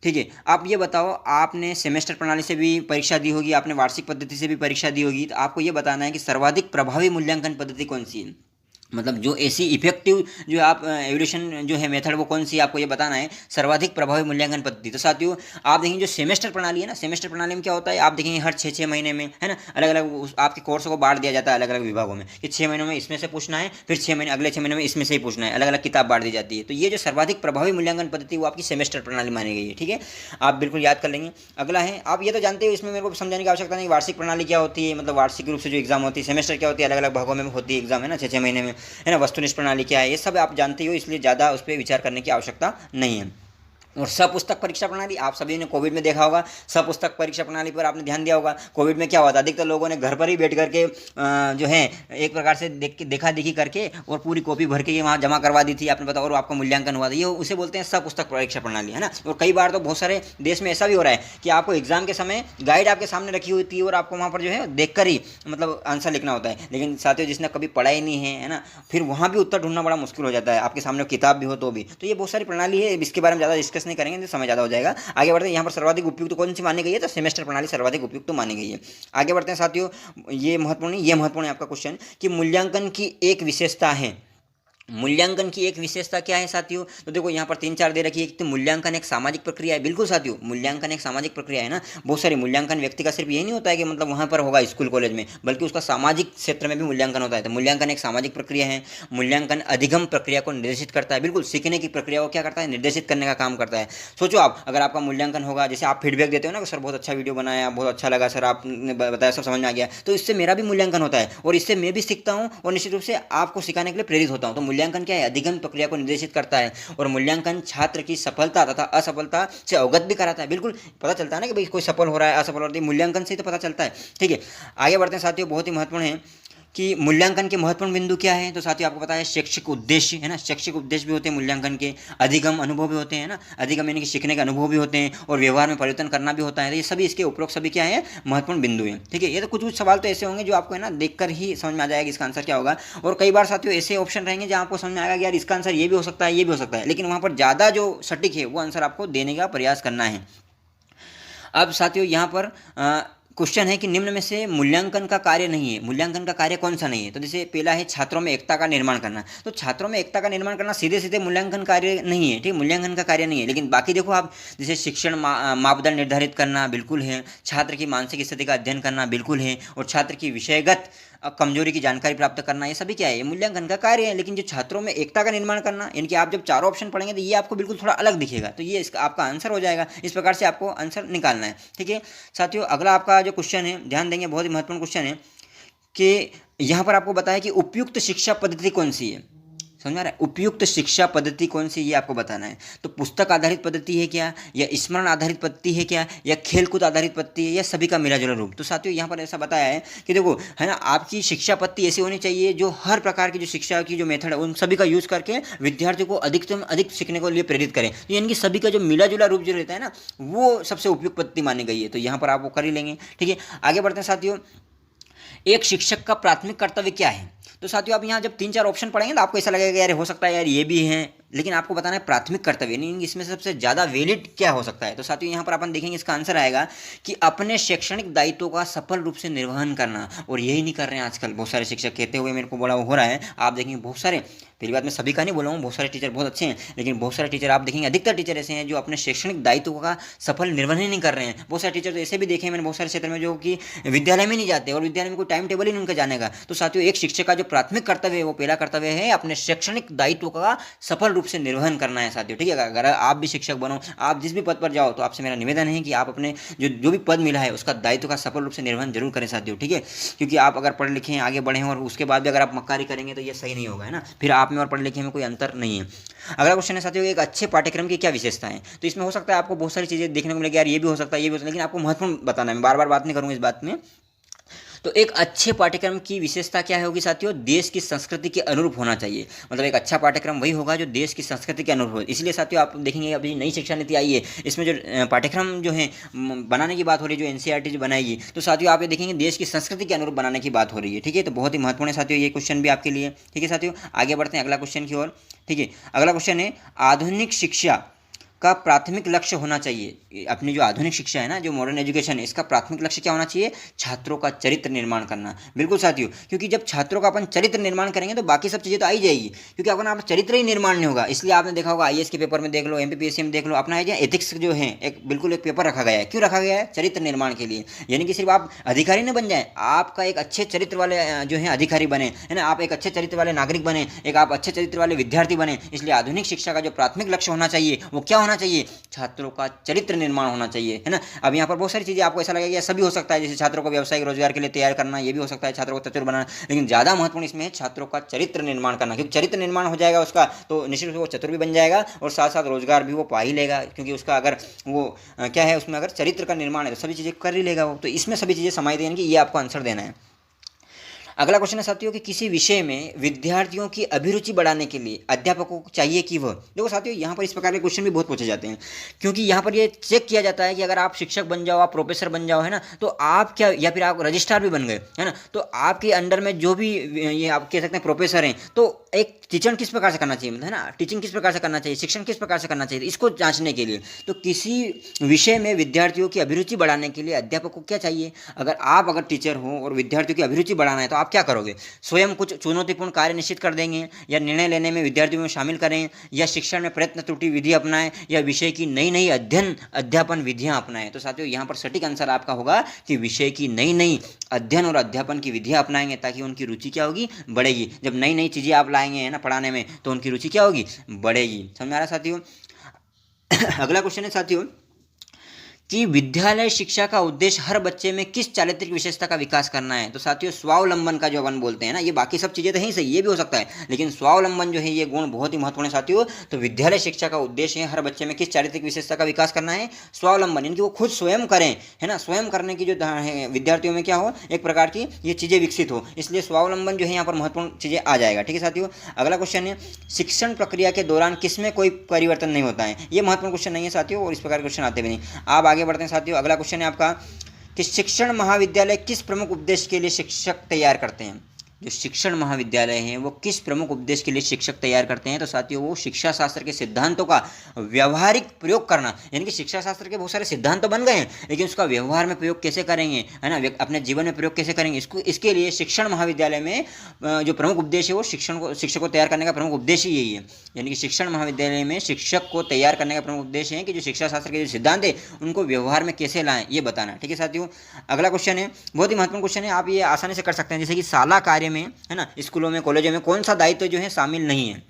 ठीक है, आप ये बताओ, आपने सेमेस्टर प्रणाली से भी परीक्षा दी होगी, आपने वार्षिक पद्धति से भी परीक्षा दी होगी, तो आपको ये बताना है कि सर्वाधिक प्रभावी मूल्यांकन पद्धति कौन सी है। मतलब जो ऐसी इफेक्टिव जो आप एवल्यूशन जो है मेथड वो कौन सी आपको ये बताना है, सर्वाधिक प्रभावी मूल्यांकन पद्धति। तो साथियों आप देखेंगे जो सेमेस्टर प्रणाली है ना, सेमेस्टर प्रणाली में क्या होता है, आप देखेंगे हर 6-6 महीने में, है ना, अलग अलग आपके कोर्सों को बांट दिया जाता है अलग अलग विभागों में, कि 6 महीनों में इसमें से पूछना है, फिर 6 महीने अगले 6 महीने में इसमें से ही पूछना है, अलग अलग किताब बांट दी जाती है। तो ये जो सर्वाधिक प्रभावी मूल्यांकन पद्धति वो आपकी सेमेस्टर प्रणाली मानी गई है। ठीक है, आप बिल्कुल याद कर लेंगे। अगला है, आप ये तो जानते हो, इसमें मेरे को समझाने की आवश्यकता नहीं, वार्षिक प्रणाली क्या होती है, मतलब वार्षिक रूप से जो एग्जाम होती है। सेमेस्टर क्या होती है, अलग अलग भागों में होती है एग्जाम, है ना, 6-6 महीने में, है ना। वस्तुनिष्ठ प्रणाली क्या है, ये सब आप जानते हो, इसलिए ज़्यादा उस पर विचार करने की आवश्यकता नहीं है। और सपुस्तक परीक्षा प्रणाली आप सभी ने कोविड में देखा होगा, सपुस्तक परीक्षा प्रणाली पर आपने ध्यान दिया होगा। कोविड में क्या हुआ था, अधिकतर लोगों ने घर पर ही बैठ करके जो है एक प्रकार से देखा देखी करके और पूरी कॉपी भर के ये वहाँ जमा करवा दी थी, आपने बताया, और आपका मूल्यांकन हुआ था। ये उसे बोलते हैं सपुस्तक परीक्षा प्रणाली, है ना। और कई बार तो बहुत सारे देश में ऐसा भी हो रहा है कि आपको एग्जाम के समय गाइड आपके सामने रखी होती है और आपको वहाँ पर जो है देख कर ही मतलब आंसर लिखना होता है। लेकिन साथियों जिसने कभी पढ़ा ही नहीं है ना, फिर वहाँ भी उत्तर ढूंढना बड़ा मुश्किल हो जाता है, आपके सामने किताब भी हो तो भी। तो ये बहुत सारी प्रणाली है, इसके बारे में ज़्यादा डिस्कस नहीं करेंगे तो समय ज़्यादा हो जाएगा। आगे बढ़ते हैं, यहाँ पर सर्वाधिक उपयुक्त कौन सी मानी गई है, तो सेमेस्टर प्रणाली सर्वाधिक उपयुक्त मानी गई है। आगे बढ़ते हैं साथियों, ये महत्वपूर्ण है आपका क्वेश्चन कि मूल्यांकन की एक विशेषता है। मूल्यांकन की एक विशेषता क्या है साथियों, तो देखो यहाँ पर 3-4 दे रखी है। तो मूल्यांकन एक सामाजिक प्रक्रिया है, बिल्कुल साथियों, मूल्यांकन एक सामाजिक प्रक्रिया है ना। बहुत सारे मूल्यांकन व्यक्ति का सिर्फ यही नहीं होता है कि मतलब वहाँ पर होगा स्कूल कॉलेज में, बल्कि उसका सामाजिक क्षेत्र में भी मूल्यांकन होता है। तो मूल्यांकन एक सामाजिक प्रक्रिया है। मूल्यांकन अधिगम प्रक्रिया को निर्देशित करता है, बिल्कुल सीखने की प्रक्रिया को क्या करता है, निर्देशित करने का काम करता है। सोचो आप, अगर आपका मूल्यांकन होगा, जैसे आप फीडबैक देते हो ना कि सर बहुत अच्छा वीडियो बनाया, बहुत अच्छा लगा सर, आपने बताया सब समझ में आ गया, तो इससे मेरा भी मूल्यांकन होता है और इससे मैं भी सीखता हूँ और निश्चित रूप से आपको सिखाने के लिए प्रेरित होता हूँ। तो मूल्यांकन क्या है, अधिगम प्रक्रिया को निर्देशित करता है। और मूल्यांकन छात्र की सफलता तथा असफलता से अवगत भी कराता है, बिल्कुल पता चलता है ना कि भाई कोई सफल हो रहा है, असफल हो रहा है, मूल्यांकन से ही तो पता चलता है। ठीक है, आगे बढ़ते हैं साथियों, बहुत ही महत्वपूर्ण है कि मूल्यांकन के महत्वपूर्ण बिंदु क्या है। तो साथियों आपको पता है शैक्षिक उद्देश्य, है ना, शैक्षिक उद्देश्य भी होते हैं मूल्यांकन के, अधिगम अनुभव भी होते हैं ना, अधिगम यानी कि सीखने के अनुभव भी होते हैं, और व्यवहार में परिवर्तन करना भी होता है। तो ये सभी इसके उपरोक्त सभी क्या है, महत्वपूर्ण बिंदु हैं। ठीक है, ये तो कुछ सवाल तो ऐसे होंगे जो आपको है ना देखकर ही समझ में आ जाएगा इसका आंसर क्या होगा। और कई बार साथियों ऐसे ऑप्शन रहेंगे जहाँ आपको समझ में आएगा कि यार इसका आंसर ये भी हो सकता है, ये भी हो सकता है, लेकिन वहाँ पर ज़्यादा जो सटीक है वो आंसर आपको देने का प्रयास करना है। अब साथियों यहाँ पर क्वेश्चन है कि निम्न में से मूल्यांकन का कार्य नहीं है, मूल्यांकन का कार्य कौन सा नहीं है। तो जैसे पहला है छात्रों में एकता का निर्माण करना। तो छात्रों में एकता का निर्माण करना सीधे सीधे मूल्यांकन कार्य नहीं है, ठीक, मूल्यांकन का कार्य नहीं है। लेकिन बाकी देखो आप, जैसे शिक्षण मापदंड निर्धारित करना बिल्कुल है, छात्र की मानसिक स्थिति का अध्ययन करना बिल्कुल है, और छात्र की विषयगत कमजोरी की जानकारी प्राप्त करना, ये सभी क्या है, ये मूल्यांकन का कार्य है। लेकिन जो छात्रों में एकता का निर्माण करना, यानी कि आप जब चारों ऑप्शन पढ़ेंगे तो ये आपको बिल्कुल थोड़ा अलग दिखेगा, तो ये इसका आपका आंसर हो जाएगा। इस प्रकार से आपको आंसर निकालना है। ठीक है साथियों, अगला आपका जो क्वेश्चन है, ध्यान देंगे, बहुत ही महत्वपूर्ण क्वेश्चन है कि यहाँ पर आपको बताया कि उपयुक्त शिक्षा पद्धति कौन सी है। समझ में आ रहा है, उपयुक्त शिक्षा पद्धति कौन सी, ये आपको बताना है। तो पुस्तक आधारित पद्धति है क्या, या स्मरण आधारित पद्धति है क्या, या खेलकूद आधारित पद्धति है, या सभी का मिला जुला रूप। तो साथियों यहाँ पर ऐसा बताया है कि देखो, है ना, आपकी शिक्षा पद्धति ऐसी होनी चाहिए जो हर प्रकार की जो शिक्षा की जो मेथड है उन सभी का यूज़ करके विद्यार्थियों को अधिकतम अधिक सीखने को लिए प्रेरित करें। तो यानी कि सभी का जो मिला जुला रूप जो रहता है ना, वो सबसे उपयुक्त पद्धति मानी गई है। तो यहाँ पर आप वो कर ही लेंगे। ठीक है, आगे बढ़ते हैं साथियों, एक शिक्षक का प्राथमिक कर्तव्य क्या है। तो साथियों आप यहाँ जब 3-4 ऑप्शन पढ़ेंगे तो आपको ऐसा लगेगा यार हो सकता है यार ये भी है, लेकिन आपको बताना है प्राथमिक कर्तव्य, नहीं इसमें सबसे ज़्यादा वैलिड क्या हो सकता है। तो साथियों यहाँ पर अपन देखेंगे इसका आंसर आएगा कि अपने शैक्षणिक दायित्वों का सफल रूप से निर्वहन करना। और यही नहीं कर रहे हैं आजकल बहुत सारे शिक्षक, कहते हुए मेरे को बड़ा हो रहा है। आप देखेंगे बहुत सारे, पहली बात मैं सभी का नहीं बोल रहा हूँ, बहुत सारे टीचर बहुत अच्छे हैं, लेकिन बहुत सारे टीचर आप देखेंगे, अधिकतर टीचर ऐसे हैं जो अपने शैक्षणिक दायित्वों का सफल निर्वहन ही नहीं कर रहे हैं। बहुत सारे टीचर तो ऐसे भी देखे हैं मैंने बहुत सारे क्षेत्र में जो कि विद्यालय में नहीं जाते और विद्यालय में कोई टाइम टेबल ही नहीं उनका जाने का। तो साथियों एक शिक्षक का जो प्राथमिक कर्तव्य है, वो पहला कर्तव्य है अपने शैक्षणिक दायित्वों का सफल रूप से निर्वहन करना है साथियों। ठीक है, अगर आप भी शिक्षक बनो, आप जिस भी पद पर जाओ, तो आपसे मेरा निवेदन है कि आप अपने जो भी पद मिला है उसका दायित्व का सफल रूप से निर्वहन जरूर करें साथियों। ठीक है, क्योंकि आप अगर पढ़े लिखे हैं, आगे बढ़े हैं और उसके बाद भी अगर आप मक्कारी करेंगे तो ये सही नहीं होगा, है ना, फिर आप में और पढ़े लिखे में कोई अंतर नहीं है। अगला क्वेश्चन है साथियों, एक अच्छे पाठ्यक्रम की क्या विशेषता है। तो इसमें हो सकता है आपको बहुत सारी चीज़ें देखने को मिलेगी, यार ये भी हो सकता है, ये भी हो सकता है, लेकिन आपको महत्वपूर्ण बताना है। मैं बार बार बात नहीं करूँगा इस बात में। तो एक अच्छे पाठ्यक्रम की विशेषता क्या होगी साथियों, देश की संस्कृति के अनुरूप होना चाहिए। मतलब एक अच्छा पाठ्यक्रम वही होगा जो देश की संस्कृति के अनुरूप हो। इसलिए साथियों आप देखेंगे अभी नई शिक्षा नीति आई है, इसमें जो पाठ्यक्रम जो है बनाने की बात हो रही है, जो एनसीईआरटी जो बनाएगी, तो साथियों आप ये देखेंगे देश की संस्कृति के अनुरूप बनाने की बात हो रही है। ठीक है, तो बहुत ही महत्वपूर्ण है साथियों ये क्वेश्चन भी आपके लिए। ठीक है साथियों, आगे बढ़ते हैं अगला क्वेश्चन की ओर। ठीक है, अगला क्वेश्चन है आधुनिक शिक्षा का प्राथमिक लक्ष्य होना चाहिए। अपनी जो आधुनिक शिक्षा है ना, जो मॉडर्न एजुकेशन है, इसका प्राथमिक लक्ष्य क्या होना चाहिए, छात्रों का चरित्र निर्माण करना। बिल्कुल साथियों, क्योंकि जब छात्रों का अपन चरित्र निर्माण करेंगे तो बाकी सब चीज़ें तो आई जाएगी, क्योंकि अपन आप चरित्र ही निर्माण नहीं होगा। इसलिए आपने देखा होगा आईएएस के पेपर में देख लो, एमपीपीएससी में देख लो, अपना है एथिक्स जो है एक बिल्कुल एक पेपर रखा गया है। क्यों रखा गया है, चरित्र निर्माण के लिए। यानी कि सिर्फ आप अधिकारी नहीं बन जाए, आपका एक अच्छे चरित्र वाले जो है अधिकारी बने, है ना, आप एक अच्छे चरित्र वाले नागरिक बने, एक आप अच्छे चरित्र वाले विद्यार्थी बने। इसलिए आधुनिक शिक्षा का जो प्राथमिक लक्ष्य होना चाहिए वो क्या होना चाहिए, छात्रों का चरित्र निर्माण होना चाहिए, है ना। अब यहाँ पर बहुत सारी चीज़ें आपको ऐसा लगेगा सभी हो सकता है, जैसे छात्रों को व्यावसायिक रोजगार के लिए तैयार करना, ये भी हो सकता है, छात्रों को चतुर बनाना, लेकिन ज़्यादा महत्वपूर्ण इसमें है छात्रों का चरित्र निर्माण करना। क्योंकि चरित्र निर्माण हो जाएगा उसका तो निश्चित रूप से वो चतुर भी बन जाएगा और साथ साथ रोजगार भी वो पा ही लेगा, क्योंकि उसका अगर वो क्या है उसमें अगर चरित्र का निर्माण है तो सभी चीज़ें कर ही लेगा वो। तो इसमें सभी चीज़ें समाई देंगी, ये आपको आंसर देना है। अगला क्वेश्चन है साथियों कि किसी विषय में विद्यार्थियों की अभिरुचि बढ़ाने के लिए अध्यापकों को चाहिए कि वह, देखो साथियों यहाँ पर इस प्रकार के क्वेश्चन भी बहुत पूछे जाते हैं, क्योंकि यहाँ पर ये चेक किया जाता है कि अगर आप शिक्षक बन जाओ, आप प्रोफेसर बन जाओ, है ना, तो आप क्या, या फिर आप रजिस्ट्रार भी बन गए, है ना, तो आपके अंडर में जो भी ये आप कह सकते हैं प्रोफेसर हैं, तो एक टीचर किस प्रकार से करना चाहिए, है ना, टीचिंग किस प्रकार से करना चाहिए, शिक्षण किस प्रकार से करना चाहिए, इसको जांचने के लिए। तो किसी विषय में विद्यार्थियों की अभिरुचि बढ़ाने के लिए अध्यापक को क्या चाहिए, अगर टीचर हो और विद्यार्थियों की अभिरुचि बढ़ाना है तो आप क्या करोगे, स्वयं कुछ चुनौतीपूर्ण कार्य निश्चित कर देंगे, या निर्णय लेने में विद्यार्थियों में शामिल करें, या शिक्षण में प्रयत्न त्रुटि विधि अपनाएं, या विषय की नई नई अध्यापन विधियां अपनाएं। तो साथियों यहाँ पर सटीक आंसर आपका होगा कि विषय की नई नई अध्ययन और अध्यापन की विधियां अपनाएंगे, ताकि उनकी रुचि क्या होगी, बढ़ेगी। जब नई नई चीज़ें आप लाएंगे, है ना, पढ़ाने में, तो उनकी रुचि क्या होगी, बढ़ेगी। समझ आ रहा साथियों। अगला क्वेश्चन है साथियों कि विद्यालय शिक्षा का उद्देश्य हर बच्चे में किस चारित्रिक विशेषता का विकास करना है। तो साथियों स्वावलंबन का जो अपन बोलते हैं ना, ये बाकी सब चीज़ें तो हैं सही, ये भी हो सकता है, लेकिन स्वावलंबन जो है ये गुण बहुत ही महत्वपूर्ण है साथियों। तो विद्यालय शिक्षा का उद्देश्य है हर बच्चे में किस चारित्रिक विशेषता का विकास करना है, स्वावलंबन, यानी कि वो खुद स्वयं करें, है ना, स्वयं करने की जो है विद्यार्थियों में क्या हो, एक प्रकार की ये चीज़ें विकसित हो। इसलिए स्वावलंबन जो है यहाँ पर महत्वपूर्ण चीज़ें आ जाएगा। ठीक है साथियों, अगला क्वेश्चन है शिक्षण प्रक्रिया के दौरान किसमें कोई परिवर्तन नहीं होता है। ये महत्वपूर्ण क्वेश्चन नहीं है साथियों, और इस प्रकार क्वेश्चन आते भी नहीं। आप आगे बढ़ते हैं साथियों। अगला क्वेश्चन है आपका कि शिक्षण महाविद्यालय किस प्रमुख उद्देश्य के लिए शिक्षक तैयार करते हैं। जो शिक्षण महाविद्यालय हैं वो किस प्रमुख उद्देश्य के लिए शिक्षक तैयार करते हैं। तो साथियों वो शिक्षा शास्त्र के सिद्धांतों का व्यवहारिक प्रयोग करना, यानी कि शिक्षा शास्त्र के बहुत सारे सिद्धांत तो बन गए हैं, लेकिन उसका व्यवहार में प्रयोग कैसे करेंगे, है ना, अपने जीवन में प्रयोग कैसे करेंगे, इसके लिए शिक्षण महाविद्यालय में जो प्रमुख उद्देश्य है वो शिक्षक को तैयार करने का प्रमुख उद्देश्य यही है। यानी कि शिक्षण महाविद्यालय में शिक्षक को तैयार करने का प्रमुख उद्देश्य है कि जो शिक्षा शास्त्र के जो सिद्धांत है उनको व्यवहार में कैसे लाएं, ये बताना। ठीक है साथियों, अगला क्वेश्चन है बहुत ही महत्वपूर्ण क्वेश्चन है, आप ये आसानी से कर सकते हैं। जैसे कि शाला कार्य में, है ना, स्कूलों में कॉलेजों में कौन सा दायित्व जो है शामिल नहीं है,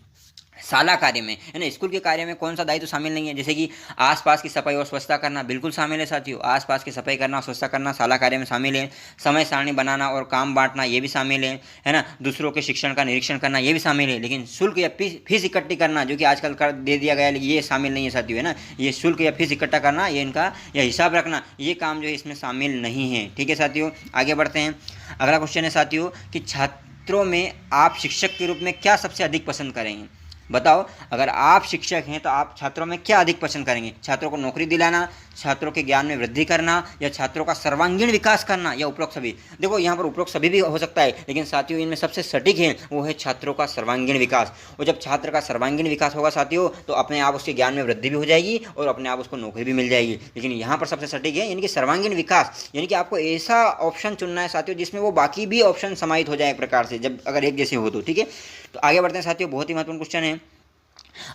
शाला कार्य में, है ना, स्कूल के कार्य में कौन सा दायित्व शामिल नहीं है। जैसे कि आसपास की सफाई और स्वच्छता करना बिल्कुल शामिल है साथियों, आसपास की सफाई करना, स्वच्छता करना शाला कार्य में शामिल है। समय सारणी बनाना और काम बांटना ये भी शामिल है ना, दूसरों के शिक्षण का निरीक्षण करना ये भी शामिल है। लेकिन शुल्क या फीस इकट्ठी करना जो कि आजकल कर दे दिया गया है, ये शामिल नहीं है साथियों, है ना, ये शुल्क या फीस इकट्ठा करना, ये इनका या हिसाब रखना, ये काम जो है इसमें शामिल नहीं है। ठीक है साथियों, आगे बढ़ते हैं। अगला क्वेश्चन है साथियों कि छात्रों में आप शिक्षक के रूप में क्या सबसे अधिक पसंद करेंगे। बताओ, अगर आप शिक्षक हैं तो आप छात्रों में क्या अधिक पसंद करेंगे, छात्रों को नौकरी दिलाना, छात्रों के ज्ञान में वृद्धि करना, या छात्रों का सर्वांगीण विकास करना, या उपरोक्त सभी। देखो यहाँ पर उपरोक्त सभी भी हो सकता है, लेकिन साथियों इनमें सबसे सटीक है वो है छात्रों का सर्वांगीण विकास। और जब छात्र का सर्वांगीण विकास होगा साथियों तो अपने आप उसके ज्ञान में वृद्धि भी हो जाएगी और अपने आप उसको नौकरी भी मिल जाएगी। लेकिन यहाँ पर सबसे सटीक है यानी कि सर्वांगीण विकास, यानी कि आपको ऐसा ऑप्शन चुनना है साथियों जिसमें वो बाकी भी ऑप्शन समाहित हो जाए एक प्रकार से, जब अगर एक जैसे हो तो। ठीक है, तो आगे बढ़ते हैं साथियों, बहुत ही महत्वपूर्ण क्वेश्चन है।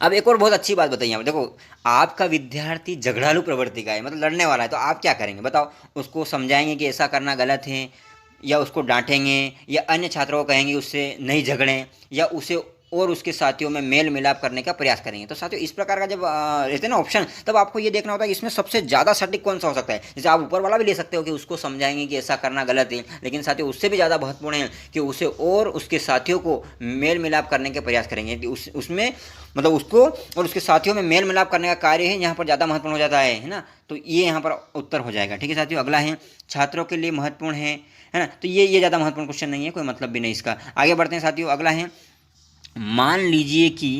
अब एक और बहुत अच्छी बात बताइए, आप देखो आपका विद्यार्थी झगड़ालू प्रवृत्ति का है, मतलब लड़ने वाला है, तो आप क्या करेंगे बताओ, उसको समझाएंगे कि ऐसा करना गलत है, या उसको डांटेंगे, या अन्य छात्रों को कहेंगे उससे नहीं झगड़ें, या उसे और उसके साथियों में मेल मिलाप करने का प्रयास करेंगे। तो साथियों इस प्रकार का जब रहते हैं ना ऑप्शन, तब आपको ये देखना होता है कि इसमें सबसे ज़्यादा सटीक कौन सा हो सकता है। जैसे आप ऊपर वाला भी ले सकते हो कि उसको समझाएंगे कि ऐसा करना गलत है, लेकिन साथियों उससे भी ज़्यादा महत्वपूर्ण है कि उसे और उसके साथियों को मेल मिलाप करने के प्रयास करेंगे। उसमें मतलब उसको और उसके साथियों में मेल मिलाप करने का कार्य है यहाँ पर ज़्यादा महत्वपूर्ण हो जाता है ना। तो ये यहाँ पर उत्तर हो जाएगा। ठीक है साथियों, अगला है छात्रों के लिए महत्वपूर्ण है ना। तो ये ज़्यादा महत्वपूर्ण क्वेश्चन नहीं है, कोई मतलब भी नहीं इसका। आगे बढ़ते हैं साथियों, अगला है मान लीजिए कि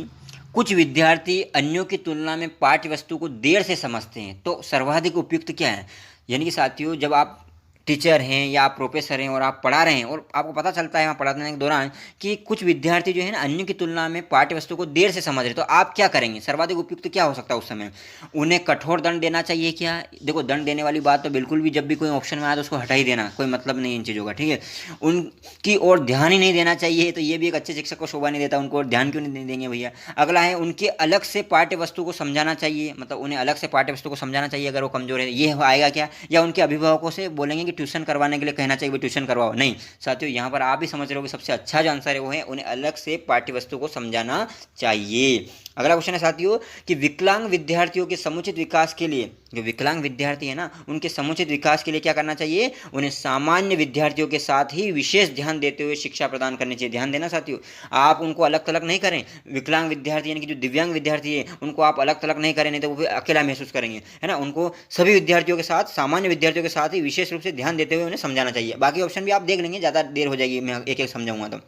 कुछ विद्यार्थी अन्यों की तुलना में पाठ्य वस्तु को देर से समझते हैं, तो सर्वाधिक उपयुक्त क्या है। यानी कि साथियों जब आप टीचर हैं या आप प्रोफेसर हैं और आप पढ़ा रहे हैं और आपको पता चलता है वहाँ पढ़ाने के दौरान कि कुछ विद्यार्थी जो है ना अन्यों की तुलना में पाठ्य वस्तु को देर से समझ रहे, तो आप क्या करेंगे। सर्वाधिक उपयुक्त क्या हो सकता है उस समय। उन्हें कठोर दंड देना चाहिए क्या। देखो दंड देने वाली बात तो बिल्कुल भी जब भी कोई ऑप्शन में आया तो उसको हटा ही देना, कोई मतलब नहीं इन चीज़ों का। ठीक है, उनकी ओर ध्यान ही नहीं देना चाहिए, तो ये भी एक अच्छे शिक्षक को शोभा नहीं देता। उनको और ध्यान क्यों नहीं देंगे भैया। अगला है उनके अलग से पाठ्य वस्तु को समझाना चाहिए, मतलब उन्हें अलग से पाठ्य वस्तु को समझाना चाहिए अगर वो कमजोर है, ये आएगा क्या। या उनके अभिभावकों से बोलेंगे कि ट्यूशन करवाने के लिए कहना चाहिए, ट्यूशन करवाओ। नहीं साथियों, यहाँ पर आप भी समझ रहे हो कि सबसे अच्छा जो आंसर है वो है उन्हें अलग से पाठ्य वस्तु को समझाना चाहिए। अगला क्वेश्चन है साथियों कि विकलांग विद्यार्थियों के समुचित विकास के लिए, जो विकलांग विद्यार्थी है ना उनके समुचित विकास के लिए क्या करना चाहिए। उन्हें सामान्य विद्यार्थियों के साथ ही विशेष ध्यान देते हुए शिक्षा प्रदान करनी चाहिए। ध्यान देना साथियों, आप उनको अलग थलग नहीं करें। विकलांग विद्यार्थी यानी कि जो दिव्यांग विद्यार्थी है उनको आप अलग थलग नहीं करें, नहीं तो वो अकेला महसूस करेंगे, है ना। उनको सभी विद्यार्थियों के साथ, सामान्य विद्यार्थियों के साथ ही विशेष रूप से ध्यान देते हुए उन्हें समझाना चाहिए। बाकी ऑप्शन भी आप देख लेंगे, ज़्यादा देर हो जाएगी मैं एक एक समझाऊंगा। तो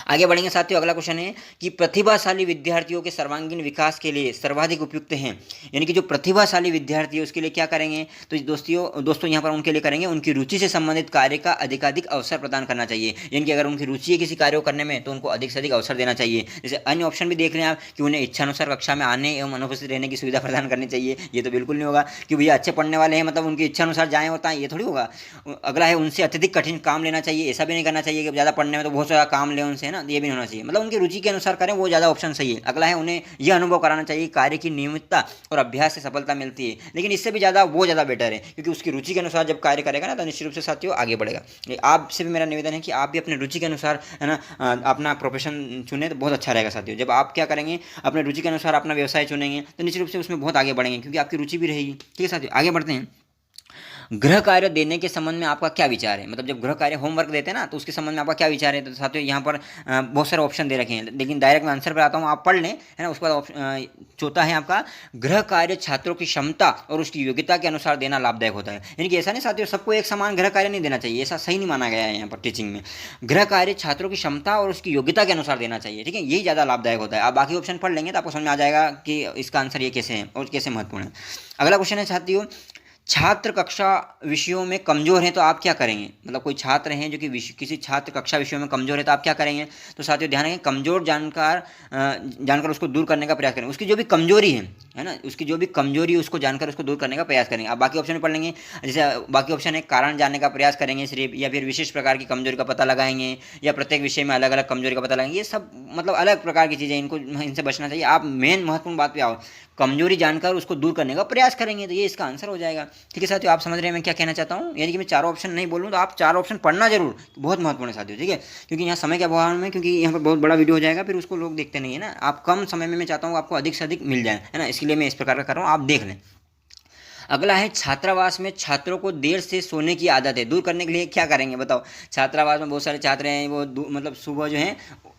आगे बढ़ेंगे साथियों, अगला क्वेश्चन है कि प्रतिभाशाली विद्यार्थियों के सर्वांगीण विकास के लिए सर्वाधिक उपयुक्त हैं। यानी कि जो प्रतिभाशाली विद्यार्थी है उसके लिए क्या करेंगे। तो दोस्तों यहाँ पर उनके लिए करेंगे उनकी रुचि से संबंधित कार्य का अधिकाधिक अवसर प्रदान करना चाहिए। यानी कि अगर उनकी रुचि है किसी कार्य को करने में तो उनको अधिक से अधिक अवसर देना चाहिए। जैसे अन्य ऑप्शन भी देख लें आप कि उन्हें इच्छानुसार कक्षा में आने एवं अनुपस्थित रहने की सुविधा प्रदान करनी चाहिए। ये तो बिल्कुल नहीं होगा कि भैया अच्छे पढ़ने वाले हैं मतलब उनकी इच्छानुसार जाएँ होता है, ये थोड़ी होगा। अगला है उनसे अत्यधिक कठिन काम लेना चाहिए। ऐसा भी नहीं करना चाहिए कि ज़्यादा पढ़ने में तो बहुत सारा काम ले उनसे, है ना, ये भी नहीं होना चाहिए। मतलब उनकी रुचि के अनुसार करें, वो ज़्यादा ऑप्शन सही है। अगला है उन्हें यह अनुभव कराना चाहिए कार्य की नियमितता और अभ्यास से सफलता मिलती है। लेकिन इससे भी ज़्यादा वो ज़्यादा बेटर है, क्योंकि उसकी रुचि के अनुसार जब कार्य करेगा ना तो निश्चित रूप से साथियों आगे बढ़ेगा। आपसे भी मेरा निवेदन है कि आप भी अपनी रुचि के अनुसार, है ना, अपना प्रोफेशन चुने तो बहुत अच्छा रहेगा साथियों। जब आप क्या करेंगे अपने रुचि के अनुसार अपना व्यवसाय चुनेंगे तो निश्चित रूप से उसमें बहुत आगे बढ़ेंगे, क्योंकि आपकी रुचि भी रहेगी। ठीक है साथियों, आगे बढ़ते हैं। गृह कार्य देने के संबंध में आपका क्या विचार है। मतलब जब गृह कार्य होमवर्क देते हैं ना तो उसके संबंध में आपका क्या विचार है। तो साथियों यहाँ पर बहुत सारे ऑप्शन दे रखे हैं, लेकिन डायरेक्ट मैं आंसर पर आता हूँ, आप पढ़ लें, है ना। उसके बाद चौथा है आपका गृह कार्य छात्रों की क्षमता और उसकी योग्यता के अनुसार देना लाभदायक होता है। यानी कि ऐसा नहीं साथियों सबको एक समान गृह कार्य नहीं देना चाहिए, ऐसा सही नहीं माना गया है यहाँ पर टीचिंग में। गृह कार्य छात्रों की क्षमता और उसकी योग्यता के अनुसार देना चाहिए। ठीक है, यही ज़्यादा लाभदायक होता है। आप बाकी ऑप्शन पढ़ लेंगे तो आपको समझ में आ जाएगा कि इसका आंसर ये कैसे है और कैसे महत्वपूर्ण है। अगला क्वेश्चन है साथियों, छात्र कक्षा विषयों में कमजोर हैं तो आप क्या करेंगे। मतलब कोई छात्र हैं जो कि किसी छात्र कक्षा विषयों में कमजोर है तो आप क्या करेंगे। तो साथियों ध्यान रखें, कमजोर जानकर उसको दूर करने का प्रयास करें। उसकी जो भी कमजोरी है ना, उसकी जो भी कमजोरी है उसको जानकर उसको दूर करने का प्रयास करेंगे। आप बाकी ऑप्शन पढ़ लेंगे, जैसे बाकी ऑप्शन है कारण जानने का प्रयास करेंगे सिर्फ, या फिर विशेष प्रकार की कमजोरी का पता लगाएंगे, या प्रत्येक विषय में अलग अलग कमजोरी का पता लगाएंगे। ये सब मतलब अलग प्रकार की चीज़ें, इनसे बचना चाहिए। आप मेन महत्वपूर्ण बात पे आओ, कमजोरी जानकर उसको दूर करने का प्रयास करेंगे, तो ये इसका आंसर हो जाएगा। ठीक है साथियों, आप समझ रहे हैं मैं क्या कहना चाहता हूँ। यानी कि मैं चारों ऑप्शन नहीं बोलूँ तो आप चार ऑप्शन पढ़ना जरूर, बहुत महत्वपूर्ण है साथियों। ठीक है, क्योंकि यहाँ समय के अभाव में, क्योंकि यहाँ पर बहुत बड़ा वीडियो हो जाएगा फिर उसको लोग देखते नहीं है ना। आप कम समय में मैं चाहता हूँ आपको अधिक से अधिक मिल जाए, है ना, इसके लिए मैं इस प्रकार का कर रहा हूँ, आप देख लें। अगला है छात्रावास में छात्रों को देर से सोने की आदत है, दूर करने के लिए क्या करेंगे बताओ। छात्रावास में बहुत सारे छात्र हैं वो मतलब सुबह जो है,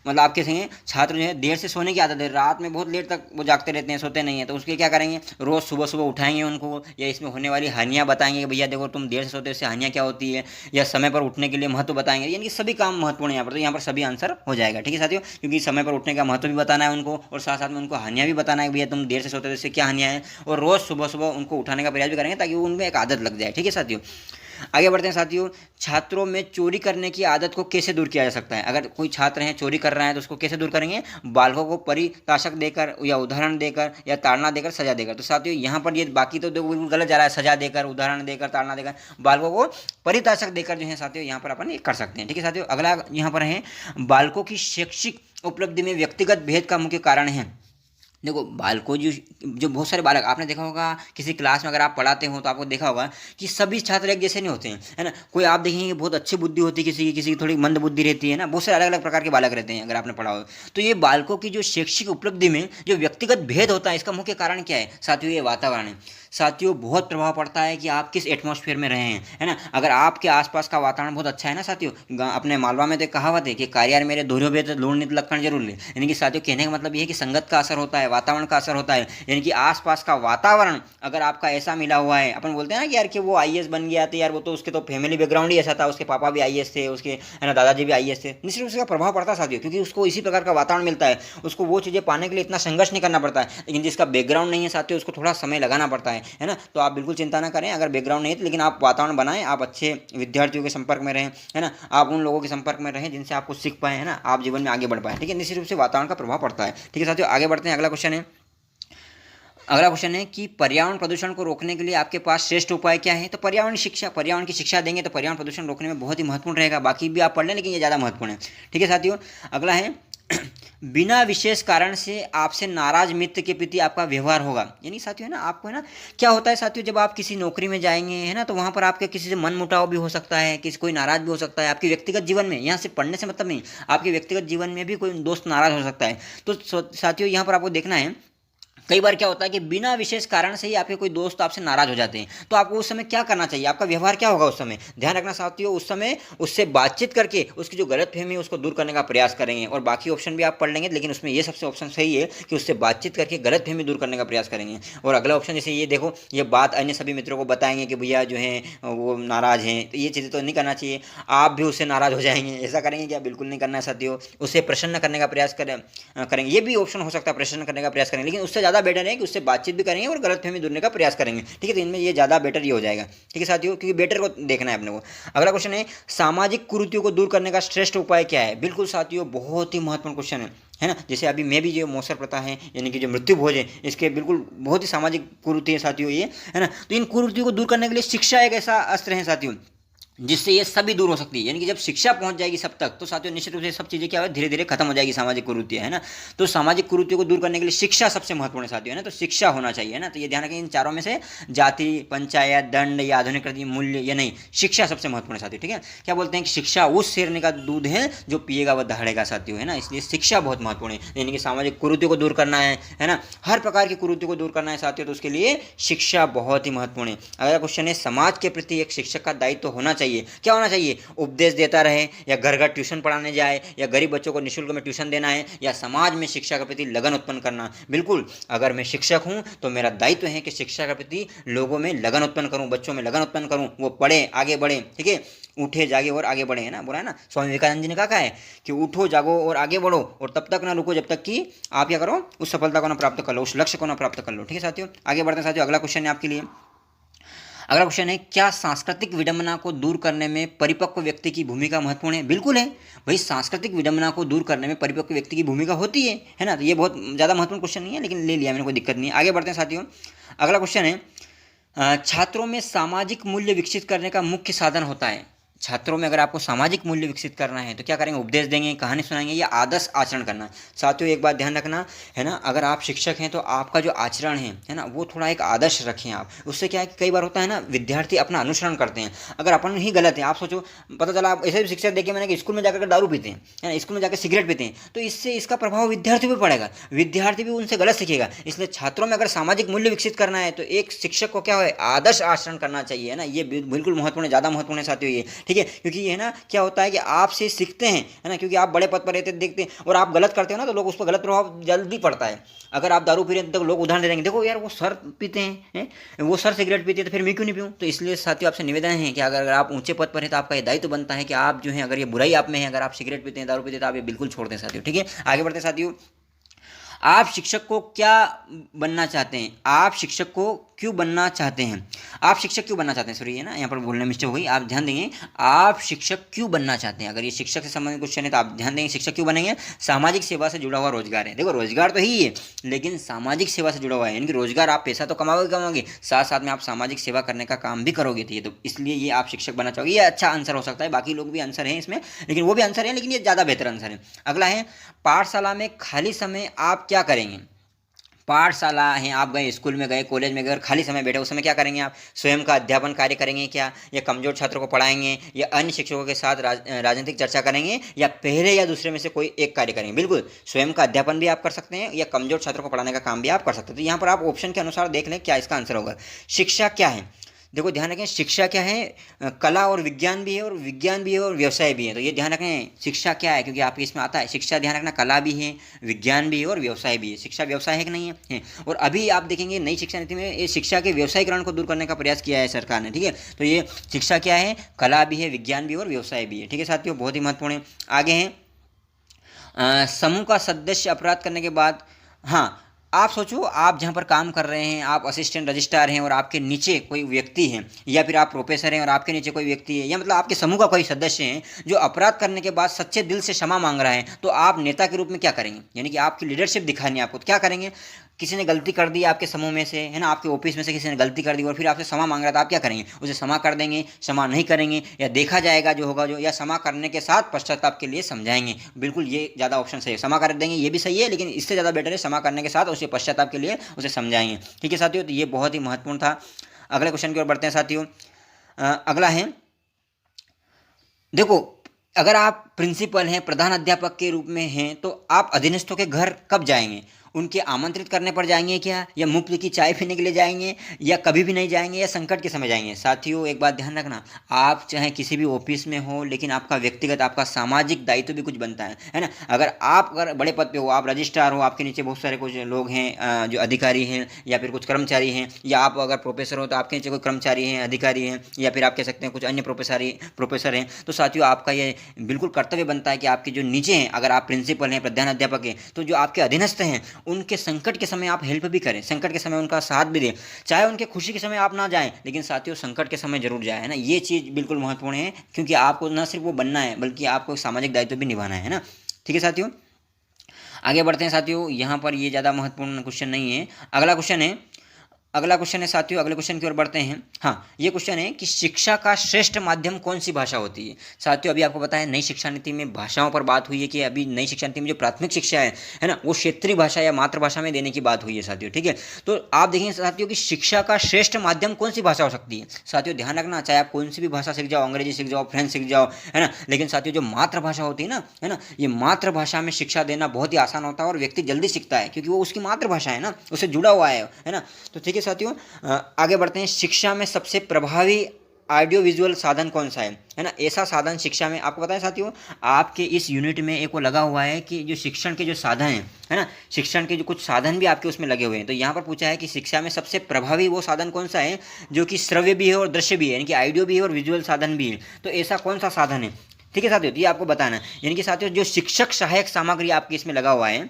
मतलब आपके संगे छात्र जो है देर से सोने की आदत है, रात में बहुत देर तक वो जागते रहते हैं, सोते नहीं हैं। तो उसके लिए क्या करेंगे, रोज़ सुबह सुबह उठाएंगे उनको, या इसमें होने वाली हानियाँ बताएंगे कि भैया देखो तुम देर से सोते हो इससे हानियाँ क्या होती है, या समय पर उठने के लिए महत्व बताएंगे। यानी कि सभी काम महत्वपूर्ण है यहाँ पर, तो यहाँ पर सभी आंसर हो जाएगा। ठीक है साथियों, क्योंकि समय पर उठने का महत्व भी बताना है उनको, और साथ साथ में उनको हानियाँ भी बताना है भैया तुम देर से सोते हो इससे क्या हानियाँ हैं, और रोज़ सुबह सुबह उनको उठाने का प्रयास भी करेंगे ताकि उनमें एक आदत लग जाए। ठीक है साथियों, आगे बढ़ते हैं साथियों। छात्रों में चोरी करने की आदत को कैसे दूर किया जा सकता है। अगर कोई छात्र है चोरी कर रहा है तो उसको कैसे दूर करेंगे, बालकों को परिताशक देकर या उदाहरण देकर या ताड़ना देकर, सजा देकर। तो साथियों यहाँ पर ये बाकी तो बिल्कुल गलत जा रहा है, सजा देकर, उदाहरण देकर, ताड़ना देकर, बालकों को परिताशक देकर जो है साथियों यहाँ पर अपन ये कर सकते हैं। ठीक है साथियों, अगला यहाँ पर है बालकों की शैक्षिक उपलब्धि में व्यक्तिगत भेद का मुख्य कारण है। देखो बालकों जो बहुत सारे बालक आपने देखा होगा, किसी क्लास में अगर आप पढ़ाते हो तो आपको देखा होगा कि सभी छात्र एक जैसे नहीं होते हैं, है ना। कोई आप देखेंगे बहुत अच्छी बुद्धि होती है, किसी की थोड़ी मंद बुद्धि रहती है ना, बहुत सारे अलग अलग प्रकार के बालक रहते हैं अगर आपने पढ़ा हो। तो ये बालकों की जो शैक्षिक उपलब्धि में जो व्यक्तिगत भेद होता है, इसका मुख्य कारण क्या है साथियों? ये वातावरण है साथियों। बहुत प्रभाव पड़ता है कि आप किस एटमॉस्फेयर में रहे हैं, है ना। अगर आपके आसपास का वातावरण बहुत अच्छा है ना साथियों, अपने मालवा में तो कहावत है कि कार्यार मेरे दोहरे भेद लूण नित लक्षण जरूर ले, यानी कि साथियों कहने का मतलब ये है कि संगत का असर होता है, वातावरण का असर होता है। यानी कि आसपास का वातावरण अगर आपका ऐसा मिला हुआ है, अपन बोलते हैं ना कि यार कि वो आईएएस बन गया तो यार वो तो उसके तो फैमिली बैकग्राउंड ही ऐसा था, उसके पापा भी आईएएस थे, उसके है ना दादाजी भी आईएएस थे, निश्चित रूप से उसका प्रभाव पड़ता है साथियों, क्योंकि उसको इसी प्रकार का वातावरण मिलता है, उसको वो चीज़ें पाने के लिए इतना संघर्ष नहीं करना पड़ता है। लेकिन जिसका बैकग्राउंड नहीं है साथियों, उसको थोड़ा समय लगाना पड़ता है ना। तो आप बिल्कुल चिंता ना करें अगर बैकग्राउंड नहीं है तो, लेकिन आप वातावरण बनाएं, आप अच्छे विद्यार्थियों के संपर्क में रहें, है ना। आप उन लोगों के संपर्क में रहें जिनसे आप कुछ सीख पाए, है ना, आप जीवन में आगे बढ़ पाए, ठीक है। निश्चित रूप से वातावरण का प्रभाव पड़ता है, ठीक है साथियों। आगे बढ़ते हैं, अगला क्वेश्चन है कि पर्यावरण प्रदूषण को रोकने के लिए आपके पास श्रेष्ठ उपाय क्या है? तो पर्यावरण की शिक्षा देंगे तो पर्यावरण प्रदूषण रोकने में बहुत ही महत्वपूर्ण रहेगा। बाकी भी आप पढ़ लें लेकिन ये ज़्यादा महत्वपूर्ण है, ठीक है साथियों। अगला है बिना विशेष कारण से आपसे नाराज मित्र के प्रति आपका व्यवहार होगा। यानी साथियों है ना, आपको है ना क्या होता है साथियों, जब आप किसी नौकरी में जाएंगे, है ना, तो वहाँ पर आपके किसी से मन मुटाव भी हो सकता है, किसी कोई नाराज भी हो सकता है। आपके व्यक्तिगत जीवन में, यहाँ से पढ़ने से मतलब नहीं, आपके व्यक्तिगत जीवन में भी कोई दोस्त नाराज हो सकता है। तो साथियों यहाँ पर आपको देखना है, कई बार क्या होता है कि बिना विशेष कारण से ही आपके कोई दोस्त आपसे नाराज हो जाते हैं, तो आपको उस समय क्या करना चाहिए, आपका व्यवहार क्या होगा उस समय? ध्यान रखना साथियों, उस समय उससे बातचीत करके उसकी जो गलतफहमी है उसको दूर करने का प्रयास करेंगे। और बाकी ऑप्शन भी आप पढ़ लेंगे, लेकिन उसमें ये सबसे ऑप्शन सही है कि उससे बातचीत करके गलतफहमी दूर करने का प्रयास करेंगे। और अगला ऑप्शन जैसे ये देखो, ये बात अन्य सभी मित्रों को बताएंगे कि भैया जो है वो नाराज हैं, तो ये चीज़ें तो नहीं करना चाहिए। आप भी उससे नाराज हो जाएंगे, ऐसा करेंगे क्या? बिल्कुल नहीं करना है साथियों। उसे प्रसन्न करने का प्रयास करेंगे, ये भी ऑप्शन हो सकता है, प्रसन्न करने का प्रयास करेंगे, लेकिन उससे ज़्यादा बेटर है कि उससे बातचीत भी करेंगे और गलतफहमी दूर करने का प्रयास करेंगे, ठीक है। तो इनमें ये ज़्यादा बेटर ये हो जाएगा, ठीक है साथियों, क्योंकि बेटर को देखना है अपने को। अगला क्वेश्चन है सामाजिक कुरीतियों को दूर करने का श्रेष्ठ उपाय क्या है? बिल्कुल साथियों, बहुत ही महत्वपूर्ण क्वेश्चन है ना। जैसे अभी मैं भी जो मौसर प्रथा है, यानी कि जो मृत्यु भोज है, इसके बिल्कुल बहुत ही सामाजिक कुरीति है साथियों ये, है ना। तो इन कुरीतियों को दूर करने के लिए शिक्षा एक ऐसा अस्त्र है साथियों जिससे ये सभी दूर हो सकती है। यानी कि जब शिक्षा पहुंच जाएगी सब तक, तो साथियों निश्चित रूप से सब चीज़ें क्या है, धीरे धीरे खत्म हो जाएगी सामाजिक कुरीतियां, है ना। तो सामाजिक कुरीतियों को दूर करने के लिए शिक्षा सबसे महत्वपूर्ण है साथियों, है ना। तो शिक्षा होना चाहिए, है ना। तो ये ध्यान रखें, इन चारों में से जाति, पंचायत, दंड या आधुनिक मूल्य या नहीं, शिक्षा सबसे महत्वपूर्ण है साथियों, ठीक है। क्या बोलते हैं कि शिक्षा उस शेरनी का दूध है जो पिएगा वह दहाड़ेगा साथियों, है ना। इसलिए शिक्षा बहुत महत्वपूर्ण है। यानी कि सामाजिक कुरीतियों को दूर करना है ना, हर प्रकार की कुरीतियों को दूर करना है साथियों, तो उसके लिए शिक्षा बहुत ही महत्वपूर्ण है। अगला क्वेश्चन है समाज के प्रति एक शिक्षक का दायित्व होना चाहिए। क्या होना चाहिए? उपदेश देता रहे, या घर घर ट्यूशन पढ़ाने जाए, या गरीब बच्चों को निःशुल्क में ट्यूशन देना है, या समाज में शिक्षा के प्रति लगन उत्पन्न करना। बिल्कुल, अगर मैं शिक्षक हूं तो मेरा दायित्व है कि शिक्षा के प्रति लोगों में लगन उत्पन्न करूं, बच्चों में लगन उत्पन्न करूं, वो पढ़े आगे बढ़े, ठीक है। उठे जागे और आगे बढ़े, है ना, बोला है ना, स्वामी विवेकानंद जी ने कहा है कि उठो जागो और आगे बढ़ो, और तब तक ना रुको जब तक कि आप क्या करो, उस सफलता को ना प्राप्त कर लो, उस लक्ष्य को ना प्राप्त कर लो, ठीक है साथियों। आगे बढ़ते हैं साथियों, अगला क्वेश्चन है आपके लिए। अगला क्वेश्चन है क्या सांस्कृतिक विडंबना को दूर करने में परिपक्व व्यक्ति की भूमिका महत्वपूर्ण है? बिल्कुल है भाई, सांस्कृतिक विडंबना को दूर करने में परिपक्व व्यक्ति की भूमिका होती है ना। तो ये बहुत ज़्यादा महत्वपूर्ण क्वेश्चन नहीं है, लेकिन ले लिया मैंने, कोई दिक्कत नहीं है। आगे बढ़ते हैं साथियों, अगला क्वेश्चन है छात्रों में सामाजिक मूल्य विकसित करने का मुख्य साधन होता है। छात्रों में अगर आपको सामाजिक मूल्य विकसित करना है तो क्या करेंगे? उपदेश देंगे, कहानी सुनाएंगे, या आदर्श आचरण करना। साथियों एक बात ध्यान रखना, है ना, अगर आप शिक्षक हैं तो आपका जो आचरण है ना, वो थोड़ा एक आदर्श रखें आप। उससे क्या है कि कई बार होता है ना, विद्यार्थी अपना अनुसरण करते हैं, अगर अपन ही गलत है। आप सोचो, पता चला आप ऐसे भी शिक्षक देखे मैंने कि स्कूल में जाकर दारू पीते हैं, है ना, स्कूल में जाकर सिगरेट पीते हैं, तो इससे इसका प्रभाव विद्यार्थी पर पड़ेगा, विद्यार्थी भी उनसे गलत सीखेगा। इसलिए छात्रों में अगर सामाजिक मूल्य विकसित करना है तो एक शिक्षक को क्या है, आदर्श आचरण करना चाहिए, है ना। ये बिल्कुल महत्वपूर्ण है, ज़्यादा महत्वपूर्ण है साथियों ये, ठीक है। क्योंकि ये है ना, क्या होता है कि आपसे सीखते हैं, है ना, क्योंकि आप बड़े पद पर रहते देखते हैं, और आप गलत करते हो ना तो लोग उस पर गलत प्रभाव जल्दी पड़ता है। अगर आप दारू पी रहे हैं तो लोग उदाहरण दे देंगे, देखो यार वो सर पीते हैं, वो सर सिगरेट पीते हैं, तो फिर मैं क्यों नहीं पीऊँ? तो इसलिए साथियों आपसे निवेदन है कि अगर आप ऊंचे पद पर हैं तो आपका ये दायित्व बनता है कि आप जो है, अगर ये बुराई आप में है, अगर आप सिगरेट पीते हैं, दारू पीते हैं, तो आप ये बिल्कुल छोड़ दें साथियों, ठीक है। आगे बढ़ते हैं साथियों, आप शिक्षक को क्या बनना चाहते हैं? आप शिक्षक को क्यों बनना चाहते हैं? आप शिक्षक क्यों बनना चाहते हैं? सॉरी, है ना, यहाँ पर बोलने में मिस्टेक हो गई, आप ध्यान देंगे, आप शिक्षक क्यों बनना चाहते हैं। अगर ये शिक्षक से संबंधित क्वेश्चन है तो आप ध्यान देंगे, शिक्षक क्यों बनेंगे? सामाजिक सेवा से जुड़ा हुआ रोजगार है। देखो रोजगार तो ही है, लेकिन सामाजिक सेवा से जुड़ा हुआ है, यानी कि रोजगार, आप पैसा तो कमाओगे, साथ साथ में आप सामाजिक सेवा करने का काम भी करोगे, तो इसलिए ये आप शिक्षक बनना चाहोगे। ये अच्छा आंसर हो सकता है, बाकी लोग भी आंसर हैं इसमें, लेकिन वो भी आंसर है, लेकिन ये ज़्यादा बेहतर आंसर है। अगला है पाठशाला में खाली समय आप क्या करेंगे? पाठशाला हैं, आप गए स्कूल में गए, कॉलेज में गए और खाली समय बैठे, उस समय क्या करेंगे आप? स्वयं का अध्यापन कार्य करेंगे क्या, या कमजोर छात्रों को पढ़ाएंगे, या अन्य शिक्षकों के साथ राजनीतिक चर्चा करेंगे, या पहले या दूसरे में से कोई एक कार्य करेंगे? बिल्कुल, स्वयं का अध्यापन भी आप कर सकते हैं या कमजोर छात्रों को पढ़ाने का काम भी आप कर सकते हैं। तो यहाँ पर आप ऑप्शन के अनुसार देख लें क्या इसका आंसर होगा। शिक्षा क्या है? देखो ध्यान रखें, शिक्षा क्या है? कला और विज्ञान भी है, और विज्ञान भी है, और व्यवसाय भी है। तो ये ध्यान रखें शिक्षा क्या है, क्योंकि आपके इसमें आता है शिक्षा, ध्यान रखना, कला भी है, विज्ञान भी है, और व्यवसाय भी है। शिक्षा व्यवसाय है कि नहीं है? और अभी आप देखेंगे नई शिक्षा नीति में ये शिक्षा के व्यवसायीकरण को दूर करने का प्रयास किया है सरकार ने, ठीक है। तो ये शिक्षा क्या है? कला भी है, विज्ञान भी है, और व्यवसाय भी है, ठीक है साथियों, बहुत ही महत्वपूर्ण है। आगे हैं समूह का सदस्य अपराध करने के बाद, हाँ आप सोचो, आप जहाँ पर काम कर रहे हैं, आप असिस्टेंट रजिस्ट्रार हैं और आपके नीचे कोई व्यक्ति है, या फिर आप प्रोफेसर हैं और आपके नीचे कोई व्यक्ति है, या मतलब आपके समूह का कोई सदस्य है जो अपराध करने के बाद सच्चे दिल से क्षमा मांग रहा है, तो आप नेता के रूप में क्या करेंगे? यानी कि आपकी लीडरशिप दिखानी है आपको, तो क्या करेंगे? किसी ने गलती कर दी आपके समूह में से, है ना, आपके ऑफिस में से किसी ने गलती कर दी और फिर आपसे क्षमा मांग रहा था, आप क्या करेंगे? उसे क्षमा कर देंगे, क्षमा नहीं करेंगे, या देखा जाएगा जो होगा जो, या क्षमा करने के साथ पश्चाताप के लिए समझाएंगे? बिल्कुल ये ज़्यादा ऑप्शन सही है, क्षमा कर देंगे ये भी सही है, लेकिन इससे ज़्यादा बेटर है क्षमा करने के साथ उसे पश्चाताप के लिए उसे समझाएंगे, ठीक है साथियों। तो ये बहुत ही महत्वपूर्ण था। अगले क्वेश्चन की ओर बढ़ते हैं साथियों। अगला है, देखो अगर आप प्रिंसिपल हैं, प्रधान अध्यापक के रूप में हैं, तो आप अधीनस्थों के घर कब जाएंगे? उनके आमंत्रित करने पर जाएंगे क्या, या मुफ्त की चाय पीने के लिए जाएंगे, या कभी भी नहीं जाएंगे, या संकट के समय जाएंगे? साथियों एक बात ध्यान रखना, आप चाहे किसी भी ऑफिस में हो, लेकिन आपका व्यक्तिगत, आपका सामाजिक दायित्व भी कुछ बनता है ना। अगर बड़े पद पे हो, आप रजिस्ट्रार हो, आपके नीचे बहुत सारे कुछ लोग हैं जो अधिकारी हैं या फिर कुछ कर्मचारी हैं, या आप अगर प्रोफेसर हो तो आपके नीचे कोई कर्मचारी हैं, अधिकारी हैं, या फिर आप कह सकते हैं कुछ अन्य प्रोफेसर हैं, तो साथियों आपका ये बिल्कुल कर्तव्य बनता है कि आपके जो नीचे हैं, अगर आप प्रिंसिपल हैं, प्रधान अध्यापक हैं, तो जो आपके अधीनस्थ हैं उनके संकट के समय आप हेल्प भी करें, संकट के समय उनका साथ भी दें। चाहे उनके खुशी के समय आप ना जाएं, लेकिन साथियों संकट के समय जरूर जाए, है ना। ये चीज़ बिल्कुल महत्वपूर्ण है, क्योंकि आपको न सिर्फ वो बनना है बल्कि आपको सामाजिक दायित्व भी निभाना है ना, ठीक है साथियों। आगे बढ़ते हैं साथियों, यहाँ पर ये ज़्यादा महत्वपूर्ण क्वेश्चन नहीं है। अगला क्वेश्चन है साथियों, अगले क्वेश्चन की ओर बढ़ते हैं। हाँ, ये क्वेश्चन है कि शिक्षा का श्रेष्ठ माध्यम कौन सी भाषा होती है? साथियों अभी आपको पता है नई शिक्षा नीति में भाषाओं पर बात हुई है कि अभी नई शिक्षा नीति में जो प्राथमिक शिक्षा है ना, वो क्षेत्रीय भाषा या मातृभाषा में देने की बात हुई है साथियों, ठीक है। तो आप देखेंगे साथियों कि शिक्षा का श्रेष्ठ माध्यम कौन सी भाषा हो सकती है? साथियों ध्यान रखना, चाहे आप कौन सी भी भाषा सीख जाओ, अंग्रेजी सीख जाओ, फ्रेंच सीख जाओ, है ना, लेकिन साथियों जो मातृभाषा होती है ना, ये मातृभाषा में शिक्षा देना बहुत ही आसान होता है और व्यक्ति जल्दी सीखता है, क्योंकि वो उसकी मातृभाषा है ना, उससे जुड़ा हुआ है ना। तो ठीक है साथियों, आगे बढ़ते हैं। शिक्षा में सबसे प्रभावी ऑडियो विजुअल साधन कौन सा है ना? ऐसा साधन शिक्षा में आपको पता है साथियों, आपके इस यूनिट में एक वो लगा हुआ है कि जो शिक्षण के जो साधन हैं, है ना, शिक्षण के जो कुछ साधन भी आपके उसमें लगे हुए हैं। तो यहाँ पर पूछा है कि शिक्षा में सबसे प्रभावी वो साधन कौन सा है जो कि श्रव्य भी है और दृश्य भी है, यानी कि ऑडियो भी है और विजुअल साधन भी है। तो ऐसा कौन सा साधन है, ठीक है साथियों, तो ये आपको बताना है। यानी कि साथियों जो शिक्षक सहायक सामग्री आपके इसमें लगा हुआ है,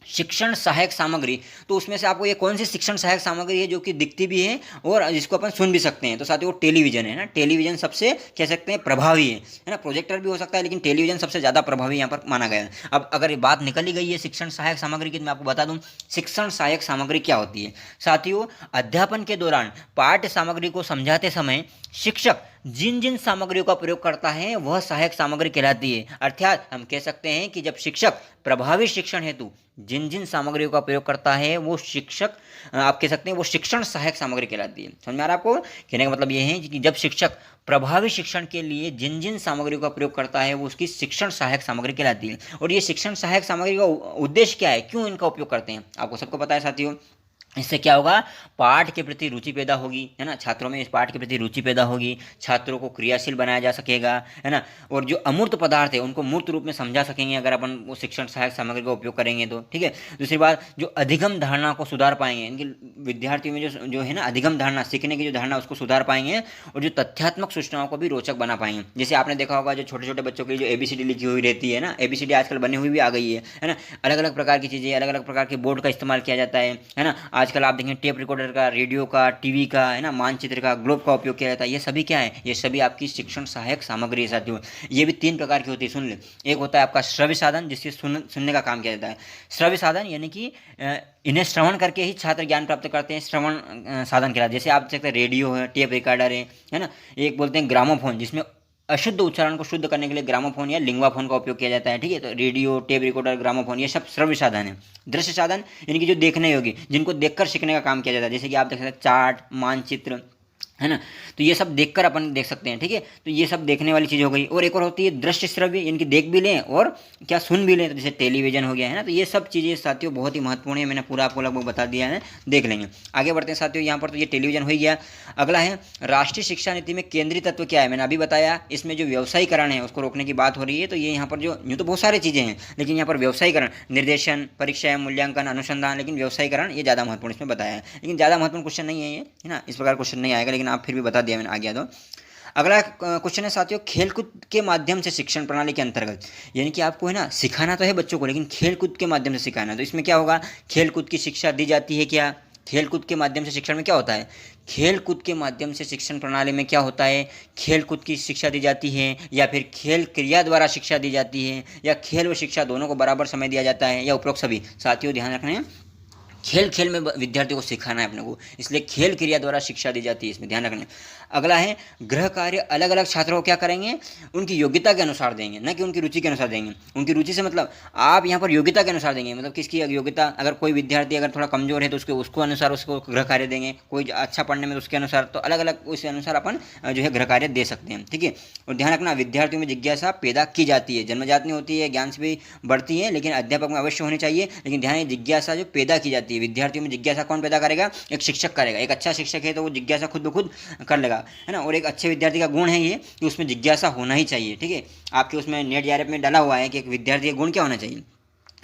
शिक्षण सहायक सामग्री, तो उसमें से आपको ये कौन सी शिक्षण सहायक सामग्री है जो कि दिखती भी है और जिसको अपन सुन भी सकते हैं? तो साथियों वो टेलीविजन है ना, टेलीविजन सबसे कह सकते हैं प्रभावी है ना। प्रोजेक्टर भी हो सकता है, लेकिन टेलीविजन सबसे ज़्यादा प्रभावी यहाँ पर माना गया है। अब अगर ये बात निकल ही गई है शिक्षण सहायक सामग्री की, तो मैं आपको बता दूँ शिक्षण सहायक सामग्री क्या होती है। साथियों अध्यापन के दौरान पाठ्य सामग्री को समझाते समय शिक्षक जिन जिन सामग्रियों का प्रयोग करता है वह सहायक सामग्री कहलाती है। अर्थात हम कह सकते हैं कि जब शिक्षक प्रभावी शिक्षण हेतु जिन जिन सामग्रियों का प्रयोग करता है वो शिक्षक, आप कह सकते हैं वो शिक्षण सहायक सामग्री कहलाती है। समझ में आ रहा है आपको? कहने का मतलब ये है कि जब शिक्षक प्रभावी शिक्षण के लिए जिन जिन सामग्रियों का प्रयोग करता है वो उसकी शिक्षण सहायक सामग्री कहलाती है। और ये शिक्षण सहायक सामग्री का उद्देश्य क्या है, क्यों इनका उपयोग करते हैं, आपको सबको पता है साथियों। इससे क्या होगा, पाठ के प्रति रुचि पैदा होगी, है ना, छात्रों में इस पाठ के प्रति रुचि पैदा होगी, छात्रों को क्रियाशील बनाया जा सकेगा, है ना, और जो अमूर्त पदार्थ है उनको मूर्त रूप में समझा सकेंगे अगर अपन वो शिक्षण सहायक सामग्री का उपयोग करेंगे तो, ठीक है। दूसरी बात, जो अधिगम धारणा को सुधार पाएंगे, इनके विद्यार्थियों में जो है ना अधिगम धारणा, सीखने की जो धारणा उसको सुधार पाएंगे, और जो तथ्यात्मक सूचनाओं को भी रोचक बना पाएंगे। जैसे आपने देखा होगा जो छोटे छोटे बच्चों के लिए जो ABCD लिखी हुई रहती है ना, ABCD आजकल बनी हुई भी आ गई है ना, अलग अलग प्रकार की चीज़ें, अलग अलग प्रकार के बोर्ड का इस्तेमाल किया जाता है ना। आजकल आप देखें टेप रिकॉर्डर का, रेडियो का, टीवी का, है ना, मानचित्र का, ग्लोब का उपयोग किया जाता है। ये सभी क्या है, ये सभी आपकी शिक्षण सहायक सामग्री है साथियों। ये भी 3 प्रकार की होती है, सुन ले। एक होता है आपका श्रव्य साधन, जिससे सुनने का काम किया जाता है। श्रव्य साधन यानी कि इन्हें श्रवण करके ही छात्र ज्ञान प्राप्त करते हैं, श्रवण साधन कहलाता है। जैसे आप देख सकते हैं रेडियो है, टेप रिकॉर्डर है ना। एक बोलते हैं ग्रामोफोन, जिसमें अशुद्ध उच्चारण को शुद्ध करने के लिए ग्रामोफोन या लिंग्वाफोन का उपयोग किया जाता है। ठीक है, तो रेडियो, टेप रिकॉर्डर, ग्रामोफोन ये सब श्रव्य साधन है। दृश्य साधन यानी कि जो देखने योग्य, जिनको देखकर सीखने का काम किया जाता है, जैसे कि आप देख सकते हैं चार्ट, मानचित्र, है ना, तो ये सब देखकर अपन देख सकते हैं। ठीक है, तो ये सब देखने वाली चीज़ हो गई। और एक और होती है दृश्य श्रव्य, इनकी देख भी लें और क्या सुन भी लें, तो जैसे टेलीविजन हो गया, है ना। तो ये सब चीज़ें साथियों बहुत ही महत्वपूर्ण है, मैंने पूरा आपको लगभग बता दिया है, देख लेंगे। आगे बढ़ते हैं साथियों, यहाँ पर तो ये टेलीविजन हो ही गया। अगला है राष्ट्रीय शिक्षा नीति में केंद्रीय तत्व क्या है, मैंने अभी बताया। इसमें जो व्यवसायीकरण है उसको रोकने की बात हो रही है। तो ये यहाँ पर जो यूँ तो बहुत सारी चीज़ें हैं, लेकिन यहाँ पर व्यवसायीकरण, निर्देशन, परीक्षा, मूल्यांकन, अनुसंधान, लेकिन व्यवसायीकरण ये ज़्यादा महत्वपूर्ण इसमें बताया है। लेकिन ज़्यादा महत्वपूर्ण क्वेश्चन नहीं है ये, है ना, इस प्रकार क्वेश्चन नहीं आएगा, लेकिन आप फिर भी बता दिया मैंने, आ गया। तो अगला क्वेश्चन है साथियों खेलकूद के माध्यम से शिक्षण प्रणाली के अंतर्गत, यानी कि आपको है ना सिखाना तो है बच्चों को, लेकिन खेलकूद के माध्यम से सिखाना। तो इसमें क्या होगा, खेलकूद की शिक्षा दी जाती है क्या, खेलकूद के माध्यम से शिक्षण में क्या होता है, खेलकूद के माध्यम से शिक्षण प्रणाली में क्या होता है, खेलकूद की शिक्षा दी जाती है या फिर खेल क्रिया द्वारा शिक्षा दी जाती है या खेल व शिक्षा दोनों को बराबर समय दिया जाता है या उपरोक्त सभी। साथियों ध्यान रखना है, खेल खेल में विद्यार्थी को सिखाना है अपने को, इसलिए खेल क्रिया द्वारा शिक्षा दी जाती है, इसमें ध्यान रखना है। अगला है गृह कार्य अलग अलग छात्रों को क्या करेंगे, उनकी योग्यता के अनुसार देंगे, न कि उनकी रुचि के अनुसार देंगे। उनकी रुचि से मतलब आप यहाँ पर योग्यता के अनुसार देंगे, मतलब किसकी योग्यता, अगर कोई विद्यार्थी अगर थोड़ा कमजोर है तो उसको अनुसार उसको गृह कार्य देंगे, कोई अच्छा पढ़ने में तो उसके अनुसार, तो अलग अलग उस अनुसार अपन जो है गृह कार्य दे सकते हैं। ठीक है, और ध्यान रखना विद्यार्थियों में जिज्ञासा पैदा की जाती है, जन्मजात नहीं होती है, ज्ञान से भी बढ़ती है, लेकिन अध्यापक में अवश्य होनी चाहिए। लेकिन ध्यान, जिज्ञासा जो पैदा की जाती है, विद्यार्थियों में जिज्ञासा कौन पैदा करेगा, एक शिक्षक करेगा। एक अच्छा शिक्षक है तो वो जिज्ञासा खुद ब खुद कर लेगा, है ना। और एक अच्छे विद्यार्थी का गुण है ये कि उसमें जिज्ञासा होना ही चाहिए। ठीक है, आपके उसमें नेट जेआरएफ में डाला हुआ है कि एक विद्यार्थी का गुण क्या होना चाहिए,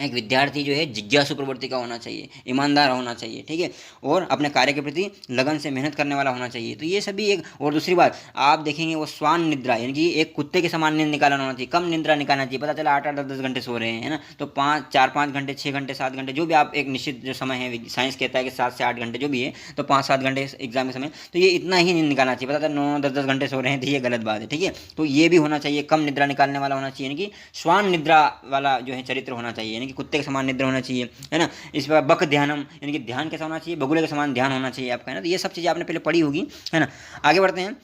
एक विद्यार्थी जो है जिज्ञासु प्रवृत्ति का होना चाहिए, ईमानदार होना चाहिए। ठीक है, और अपने कार्य के प्रति लगन से मेहनत करने वाला होना चाहिए। तो ये सभी एक, और दूसरी बात आप देखेंगे वो स्वान निद्रा, यानी कि एक कुत्ते के समान नींद निकालना होना चाहिए, कम निद्रा निकालना चाहिए। पता चला 8-8, 10-10 घंटे सो रहे हैं, है ना, तो 4-5 घंटे, 6 घंटे, 7 घंटे, जो भी आप एक निश्चित जो समय है, साइंस कहता है कि 7 से 8 घंटे जो भी है, तो 5-7 घंटे एग्जाम के समय, तो ये इतना ही नींद निकालना चाहिए। पता चला 9-9, 10-10 घंटे सो रहे हैं, तो ये गलत बात है। ठीक है, तो ये भी होना चाहिए, कम निद्रा निकालने वाला होना चाहिए, यानी कि स्वान निद्रा वाला जो है चरित्र होना चाहिए, यानी कि कुत्ते के समान निद्रा होना चाहिए, है ना। इस पर बक ध्यानम, यानी कि ध्यान कैसा होना चाहिए, बगुले के समान ध्यान होना चाहिए आपका, है ना। तो ये सब चीज़ें आपने पहले पढ़ी होगी, है ना। आगे बढ़ते हैं,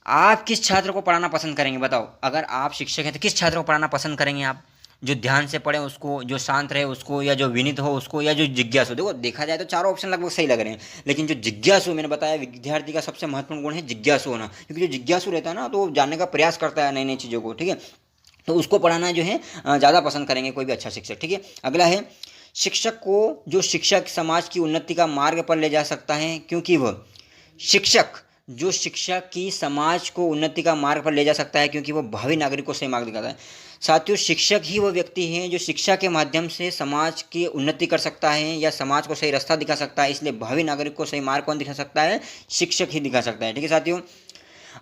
आप किस छात्र को पढ़ाना पसंद करेंगे, बताओ। अगर आप शिक्षक हैं तो किस छात्र को पढ़ाना पसंद करेंगे आप, जो ध्यान से पढ़े उसको, जो शांत रहे उसको, या जो विनीत हो उसको, या जो जिज्ञासु। देखो देखा जाए तो चारों ऑप्शन लगभग सही लग रहे हैं, लेकिन जो जिज्ञासु, मैंने बताया विद्यार्थी का सबसे महत्वपूर्ण गुण है जिज्ञासु होना, क्योंकि जो जिज्ञासु रहता है ना तो वो जानने का प्रयास करता है नई नई चीज़ों को। ठीक है, तो उसको पढ़ाना जो है ज़्यादा पसंद करेंगे कोई भी अच्छा शिक्षक। ठीक है, अगला है शिक्षक को जो शिक्षक समाज की उन्नति का मार्ग पर ले जा सकता है, क्योंकि वह शिक्षक जो शिक्षा की समाज को उन्नति का मार्ग पर ले जा सकता है, क्योंकि वह भावी नागरिक को सही मार्ग दिखाता है। साथियों, शिक्षक ही वह व्यक्ति है जो शिक्षा के माध्यम से समाज की उन्नति कर सकता है या समाज को सही रास्ता दिखा सकता है। इसलिए भावी नागरिक को सही मार्ग कौन दिखा सकता है, शिक्षक ही दिखा सकता है। ठीक है साथियों,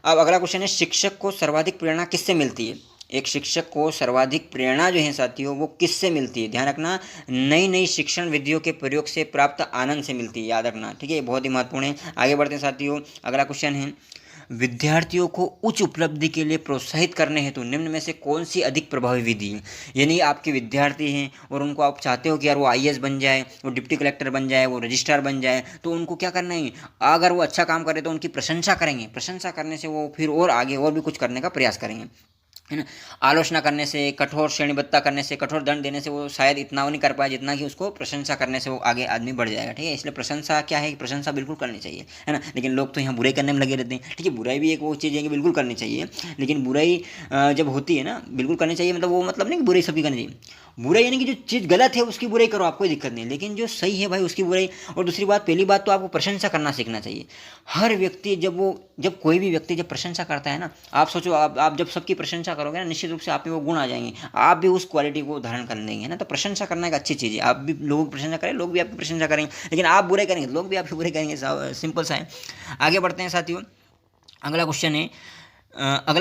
अब अगला क्वेश्चन है शिक्षक को सर्वाधिक प्रेरणा किससे मिलती है। एक शिक्षक को सर्वाधिक प्रेरणा जो है साथियों वो किससे मिलती है, ध्यान रखना, नई नई शिक्षण विधियों के प्रयोग से प्राप्त आनंद से मिलती है, याद रखना। ठीक है, बहुत ही महत्वपूर्ण है। आगे बढ़ते हैं साथियों, अगला क्वेश्चन है विद्यार्थियों को उच्च उपलब्धि के लिए प्रोत्साहित करने हेतु निम्न में से कौन सी अधिक प्रभावी विधि है। यानी आपके विद्यार्थी हैं और उनको आप चाहते हो कि यार वो आईएएस बन जाए, वो डिप्टी कलेक्टर बन जाए, वो रजिस्ट्रार बन जाए, तो उनको क्या करना है, अगर वो अच्छा काम करे तो उनकी प्रशंसा करेंगे, प्रशंसा करने से वो फिर और आगे और भी कुछ करने का प्रयास करेंगे, है ना। आलोचना करने से, कठोर श्रेणीबद्धता करने से, कठोर दंड देने से वो शायद इतना वो नहीं कर पाए जितना कि उसको प्रशंसा करने से वो आगे आदमी बढ़ जाएगा। ठीक है, इसलिए प्रशंसा क्या है कि प्रशंसा बिल्कुल करनी चाहिए, है ना। लेकिन लोग तो यहाँ बुराई करने में लगे रहते हैं। ठीक है, बुराई भी एक वो चीज़ है कि बिल्कुल करनी चाहिए, लेकिन बुराई जब होती है ना बिल्कुल करनी चाहिए, मतलब वो मतलब नहीं कि बुराई सभी करनी चाहिए। बुराई यानी कि जो चीज़ गलत है उसकी बुराई करो, आपको कोई दिक्कत नहीं, लेकिन जो सही है भाई उसकी बुराई। और दूसरी बात, पहली बात तो आपको प्रशंसा करना सीखना चाहिए। हर व्यक्ति जब कोई भी व्यक्ति जब प्रशंसा करता है ना, आप सोचो आप जब सबकी प्रशंसा करोगे ना, निश्चित रूप से आप में वो गुण आ जाएंगे, आप भी उस क्वालिटी को धारण कर लेंगे ना। तो प्रशंसा करना एक अच्छी चीज़ है, आप भी लोगों की प्रशंसा करें, लोग भी आपकी प्रशंसा करेंगे, लेकिन आप बुराई करेंगे लोग भी आपकी बुराई करेंगे, सिंपल सा है। आगे बढ़ते हैं साथियों, अगला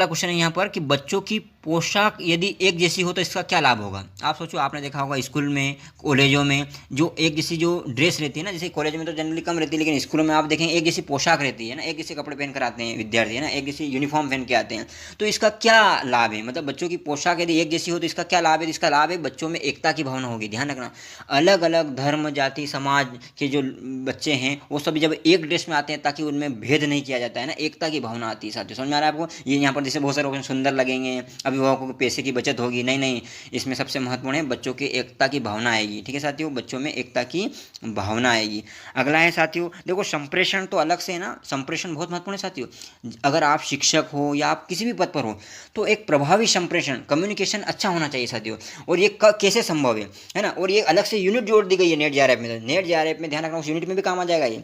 क्वेश्चन है यहाँ पर कि बच्चों की पोशाक यदि एक जैसी हो तो इसका क्या लाभ होगा। आप सोचो, आपने देखा होगा स्कूल में, कॉलेजों में जो एक जैसी जो ड्रेस रहती है ना, जैसे कॉलेज में तो जनरली कम रहती है, लेकिन स्कूलों में आप देखें एक जैसी पोशाक रहती है ना, एक जैसे कपड़े पहन कर आते हैं विद्यार्थी, है ना, एक जैसी यूनिफॉर्म पहन के आते हैं। तो इसका क्या लाभ है, मतलब बच्चों की पोशाक यदि एक जैसी हो तो इसका क्या लाभ है। इसका लाभ है बच्चों में एकता की भावना होगी। ध्यान रखना, अलग अलग धर्म जाति समाज के जो बच्चे हैं वो सभी जब एक ड्रेस में आते हैं ताकि उनमें भेद नहीं किया जाता है ना, एकता की भावना आती है। साथियों समझ में आ रहा है आपको। ये यहाँ पर जैसे बहुत सारे लोग सुंदर लगेंगे, अभिभावकों को पैसे की बचत होगी, नहीं नहीं, इसमें सबसे महत्वपूर्ण है बच्चों की एकता की भावना आएगी। ठीक है साथियों, बच्चों में एकता की भावना आएगी। अगला है साथियों, देखो संप्रेषण तो अलग से है ना, संप्रेषण बहुत महत्वपूर्ण है साथियों। अगर आप शिक्षक हो या आप किसी भी पद पर हो तो एक प्रभावी संप्रेषण, कम्युनिकेशन अच्छा होना चाहिए साथियों। और ये कैसे संभव है ना। और ये अलग से यूनिट जोड़ दी गई है नेट जेआरएफ में। तो नेट जेआरएफ में ध्यान रखना, उस यूनिट में भी काम आ जाएगा ये।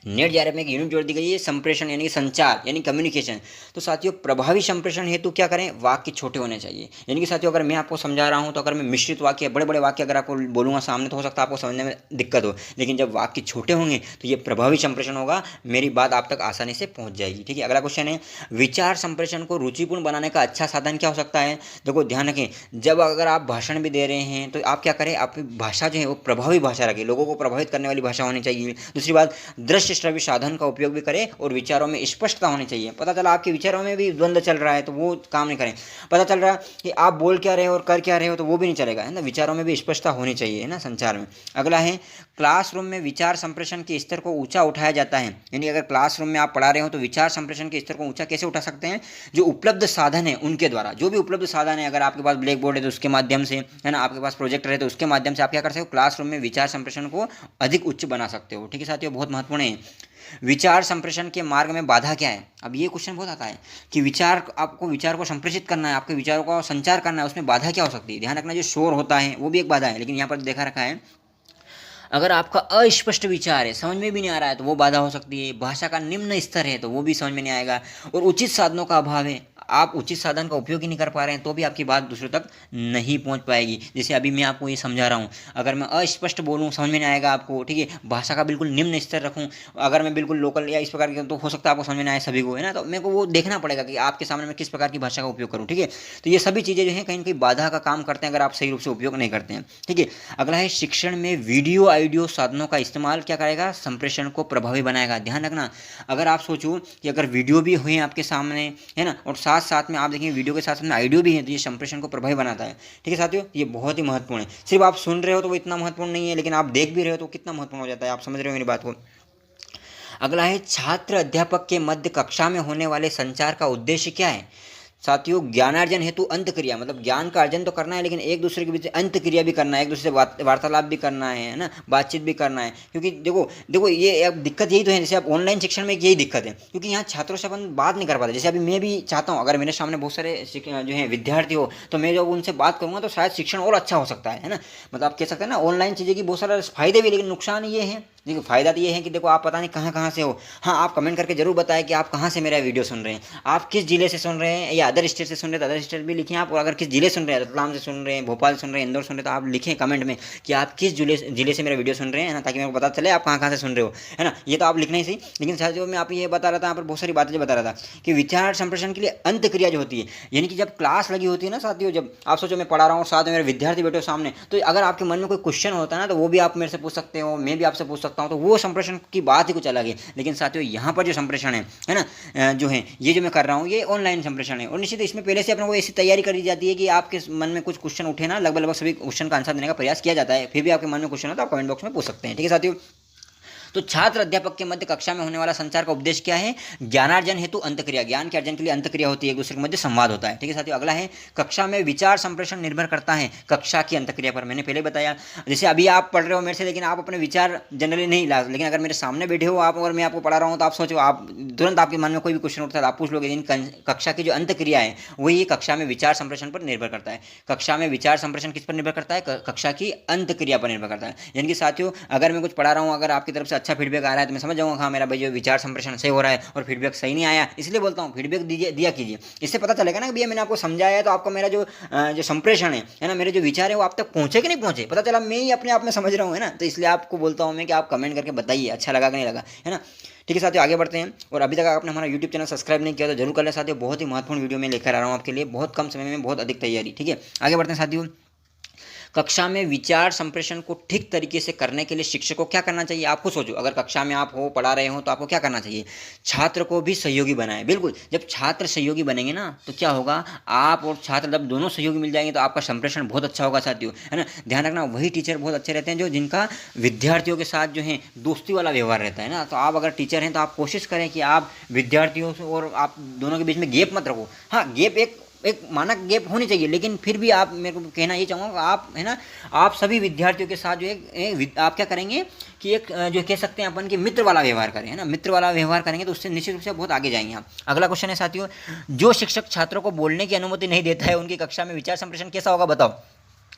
नेट जेआरएफ में एक यूनिट जोड़ दी गई है संप्रेषण यानी संचार यानी कम्युनिकेशन। तो साथियों प्रभावी संप्रेषण हेतु क्या करें, वाक्य छोटे होने चाहिए। यानी कि साथियों अगर मैं आपको समझा रहा हूं तो अगर मैं मिश्रित वाक्य, बड़े बड़े वाक्य अगर आपको बोलूंगा सामने तो हो सकता है आपको समझने में दिक्कत हो, लेकिन जब वाक्य छोटे होंगे तो ये प्रभावी संप्रेषण होगा, मेरी बात आप तक आसानी से पहुंच जाएगी। ठीक है, अगला क्वेश्चन है, विचार संप्रेषण को रुचिपूर्ण बनाने का अच्छा साधन क्या हो सकता है। देखो ध्यान रखें, जब अगर आप भाषण भी दे रहे हैं तो आप क्या करें, आपकी भाषा जो है वो प्रभावी भाषा रखें, लोगों को प्रभावित करने वाली भाषा होनी चाहिए। दूसरी बात, दृश्य श्रव्य साधन का उपयोग भी करें और विचारों में स्पष्टता होनी चाहिए। पता चला आपके विचारों में भी द्वंद्व चल रहा है तो वो काम नहीं करें। पता चल रहा है कि आप बोल क्या रहे हो और कर क्या रहे हो तो वो भी नहीं चलेगा, है ना। विचारों में भी स्पष्टता होनी चाहिए, है ना, संचार में। अगला है, क्लासरूम में विचार संप्रेषण के स्तर को ऊंचा उठाया जाता है। यानी अगर क्लासरूम में आप पढ़ा रहे हो तो विचार संप्रेषण के स्तर को ऊंचा कैसे उठा सकते हैं, जो उपलब्ध साधन है उनके द्वारा। जो भी उपलब्ध साधन है, अगर आपके पास ब्लैक बोर्ड है तो उसके माध्यम से, है ना, आपके पास प्रोजेक्टर है तो उसके माध्यम से आप क्या कर सकते हो, क्लासरूम में विचार संप्रेषण को अधिक उच्च बना सकते हो। ठीक है साथियों, बहुत महत्वपूर्ण है। विचार संप्रेषण के मार्ग में बाधा क्या है। अब ये क्वेश्चन बहुत आता है कि विचार, आपको विचार को संप्रेषित करना है, आपके विचारों का संचार करना है, उसमें बाधा क्या हो सकती है। ध्यान रखना, जो शोर होता है वो भी एक बाधा है, लेकिन यहाँ पर देखा रखा है अगर आपका अस्पष्ट विचार है, समझ में भी नहीं आ रहा है तो वो बाधा हो सकती है। भाषा का निम्न स्तर है तो वो भी समझ में नहीं आएगा। और उचित साधनों का अभाव है, आप उचित साधन का उपयोग ही नहीं कर पा रहे हैं तो भी आपकी बात दूसरों तक नहीं पहुंच पाएगी। जैसे अभी मैं आपको ये समझा रहा हूँ, अगर मैं अस्पष्ट बोलूँ समझ में नहीं आएगा आपको। ठीक है, भाषा का बिल्कुल निम्न स्तर रखूँ, अगर मैं बिल्कुल लोकल या इस प्रकार की, तो हो सकता है आपको समझ में ना आए सभी को, है ना। तो मेरे को वो देखना पड़ेगा कि आपके सामने मैं किस प्रकार की भाषा का उपयोग करूँ। ठीक है, तो ये सभी चीज़ें जो हैं कहीं ना कहीं बाधा का काम करते हैं अगर आप सही रूप से उपयोग नहीं करते हैं। ठीक है, अगला है, शिक्षण में वीडियो ऑडियो साधनों का इस्तेमाल क्या करेगा, संप्रेषण को प्रभावी बनाएगा। ध्यान रखना, अगर आप सोचो कि अगर वीडियो भी हुए आपके सामने, है ना, और साथ साथ में आप देखेंगे वीडियो के साथ में ऑडियो भी है तो ये संप्रेषण को प्रभावी बनाता है। ठीक है साथियों, ये बहुत ही महत्वपूर्ण है। सिर्फ आप सुन रहे हो तो वो इतना महत्वपूर्ण नहीं है, लेकिन आप देख भी रहे हो तो कितना महत्वपूर्ण हो जाता है। आप समझ रहे हो मेरी बात को। अगला है, छात्र अध्यापक के मध्य कक्षा में होने वाले संचार का उद्देश्य क्या है। साथियों, ज्ञानार्जन हेतु अंत क्रिया, मतलब ज्ञान का अर्जन तो करना है लेकिन एक दूसरे के बीच अंत क्रिया भी करना है, एक दूसरे से वार्तालाप भी करना है ना, बातचीत भी करना है। क्योंकि देखो देखो ये अब दिक्कत यही तो है, जैसे आप ऑनलाइन शिक्षण में यही दिक्कत है, क्योंकि यहाँ छात्रों से अपन बात नहीं कर पाते। जैसे अभी मैं भी चाहता हूँ, अगर मेरे सामने बहुत सारे जो है विद्यार्थी हो तो मैं जब उनसे बात करूँगा तो शायद शिक्षण और अच्छा हो सकता है ना। मतलब आप कह सकते हैं ना, ऑनलाइन चीज़ें की बहुत सारे फायदे भी, लेकिन नुकसान ये है। देखो फायदा तो ये है कि देखो आप पता नहीं कहाँ कहाँ से हो। हाँ, आप कमेंट करके जरूर बताएं कि आप कहाँ से मेरा वीडियो सुन रहे हैं, आप किस जिले से सुन रहे हैं या अदर स्टेट से सुन रहे हैं तो अदर स्टेट भी लिखें आप। और अगर किस जिले सुन रहे हैं, रतलाम से सुन रहे हैं, भोपाल सुन रहे हैं, इंदौर सुन रहे हैं, तो आप लिखें कमेंट में कि आप किस जिले से मेरा वीडियो सुन रहे हैं ना, ताकि मेरे को पता चले आप कहाँ कहाँ से सुन रहे हो, है ना। ये तो आप लिखना ही सही। लेकिन साथियों मैं आप ये बता रहा था, यहाँ पर बहुत सारी बातें जो बता रहा था कि विचार संप्रेषण के लिए अंत क्रिया जो होती है, यानी कि जब क्लास लगी होती है ना साथियों, जब आप सोचो मैं पढ़ा रहा हूँ, साथ में मेरे विद्यार्थी बैठे हो सामने, तो अगर आपके मन में कोई क्वेश्चन होता है ना तो वो भी आप मेरे से पूछ सकते हो, मैं भी आपसे पूछ सकता हूँ। तो वो संप्रेषण की बात ही कुछ अलग है। लेकिन साथियों यहाँ पर जो संप्रेषण है ना, जो है ये जो मैं कर रहा हूँ ये ऑनलाइन संप्रेषण है। और निश्चित इसमें पहले से अपने को ऐसी तैयारी करी जाती है कि आपके मन में कुछ क्वेश्चन उठे ना, लगभग सभी क्वेश्चन का आंसर देने का प्रयास किया जाता है। फिर भी आपके मन में क्वेश्चन हो तो आप कमेंट बॉक्स में पूछ सकते हैं। ठीक है साथियों, तो छात्र अध्यापक के मध्य कक्षा में होने वाला संचार का उद्देश्य क्या है, ज्ञानार्जन हेतु अंतक्रिया, ज्ञान के अर्जन के लिए अंतक्रिया होती है, एक दूसरे के मध्य संवाद होता है। ठीक है साथियों, अगला है, कक्षा में विचार संप्रेषण निर्भर करता है कक्षा की अंतक्रिया पर। मैंने पहले बताया, जैसे अभी आप पढ़ रहे हो मेरे से, लेकिन आप अपने विचार जनरली नहीं ला, लेकिन अगर मेरे सामने बैठे हो आप और मैं आपको पढ़ा रहा हूँ तो आप सोचो, आप तुरंत आपके मन में कोई भी क्वेश्चन उठता है आप पूछ लोगे। लेकिन कक्षा की जो अंतक्रिया है वही कक्षा में विचार संप्रेषण पर निर्भर करता है। कक्षा में विचार संप्रेषण किस पर निर्भर करता है, कक्षा की अंतक्रिया पर निर्भर करता है। यानी कि साथियों अगर मैं कुछ पढ़ा रहा हूँ, अगर आपकी तरफ से अच्छा फीडबैक आ रहा है तो मैं समझ जाऊँगा हाँ मेरा भाई जो विचार संप्रेषण सही हो रहा है, और फीडबैक सही नहीं आया इसलिए बोलता हूँ फीडबैक दीजिए, दिया कीजिए। इससे पता चलेगा ना कि भैया मैंने आपको समझाया है तो आपको मेरा जो संप्रेषण है ना, मेरे जो विचार है वो आप तक पहुँचे कि नहीं पहुँचे, पता चला मैं ही अपने आप में समझ रहा हूँ, है ना। तो इसलिए आपको बोलता हूँ मैं कि आप कमेंट करके बताइए अच्छा लगा कि नहीं लगा, है ना। ठीक है साथियों, आगे बढ़ते हैं। और अभी तक आपने हमारा यूट्यूब चैनल सब्सक्राइब नहीं किया तो जरूर कर ले साथियों, बहुत ही महत्वपूर्ण वीडियो में लेकर आ रहा हूँ आपके लिए, बहुत कम समय में बहुत अधिक तैयारी। ठीक है, आगे बढ़ते हैं साथियों। कक्षा में विचार संप्रेषण को ठीक तरीके से करने के लिए शिक्षक को क्या करना चाहिए, आप खुद सोचो। अगर कक्षा में आप हो, पढ़ा रहे हो, तो आपको क्या करना चाहिए, छात्र को भी सहयोगी बनाए। बिल्कुल, जब छात्र सहयोगी बनेंगे ना तो क्या होगा, आप और छात्र जब दोनों सहयोगी मिल जाएंगे तो आपका संप्रेषण बहुत अच्छा होगा साथियों, है ना। ध्यान रखना, वही टीचर बहुत अच्छे रहते हैं जो जिनका विद्यार्थियों के साथ जो है दोस्ती वाला व्यवहार रहता है ना। तो आप अगर टीचर हैं तो आप कोशिश करें कि आप विद्यार्थियों से और आप दोनों के बीच में गैप मत रखो। हाँ, गैप एक मानक गैप होनी चाहिए, लेकिन फिर भी आप, मेरे को कहना ये चाहूँगा आप, है ना, आप सभी विद्यार्थियों के साथ जो आप क्या करेंगे कि एक जो कह सकते हैं अपन कि मित्र वाला व्यवहार करें, है ना। मित्र वाला व्यवहार करेंगे तो उससे निश्चित रूप से बहुत आगे जाएंगे आप। अगला क्वेश्चन है साथियों, जो शिक्षक छात्रों को बोलने की अनुमति नहीं देता है उनकी कक्षा में विचार संप्रेषण कैसा होगा, बताओ।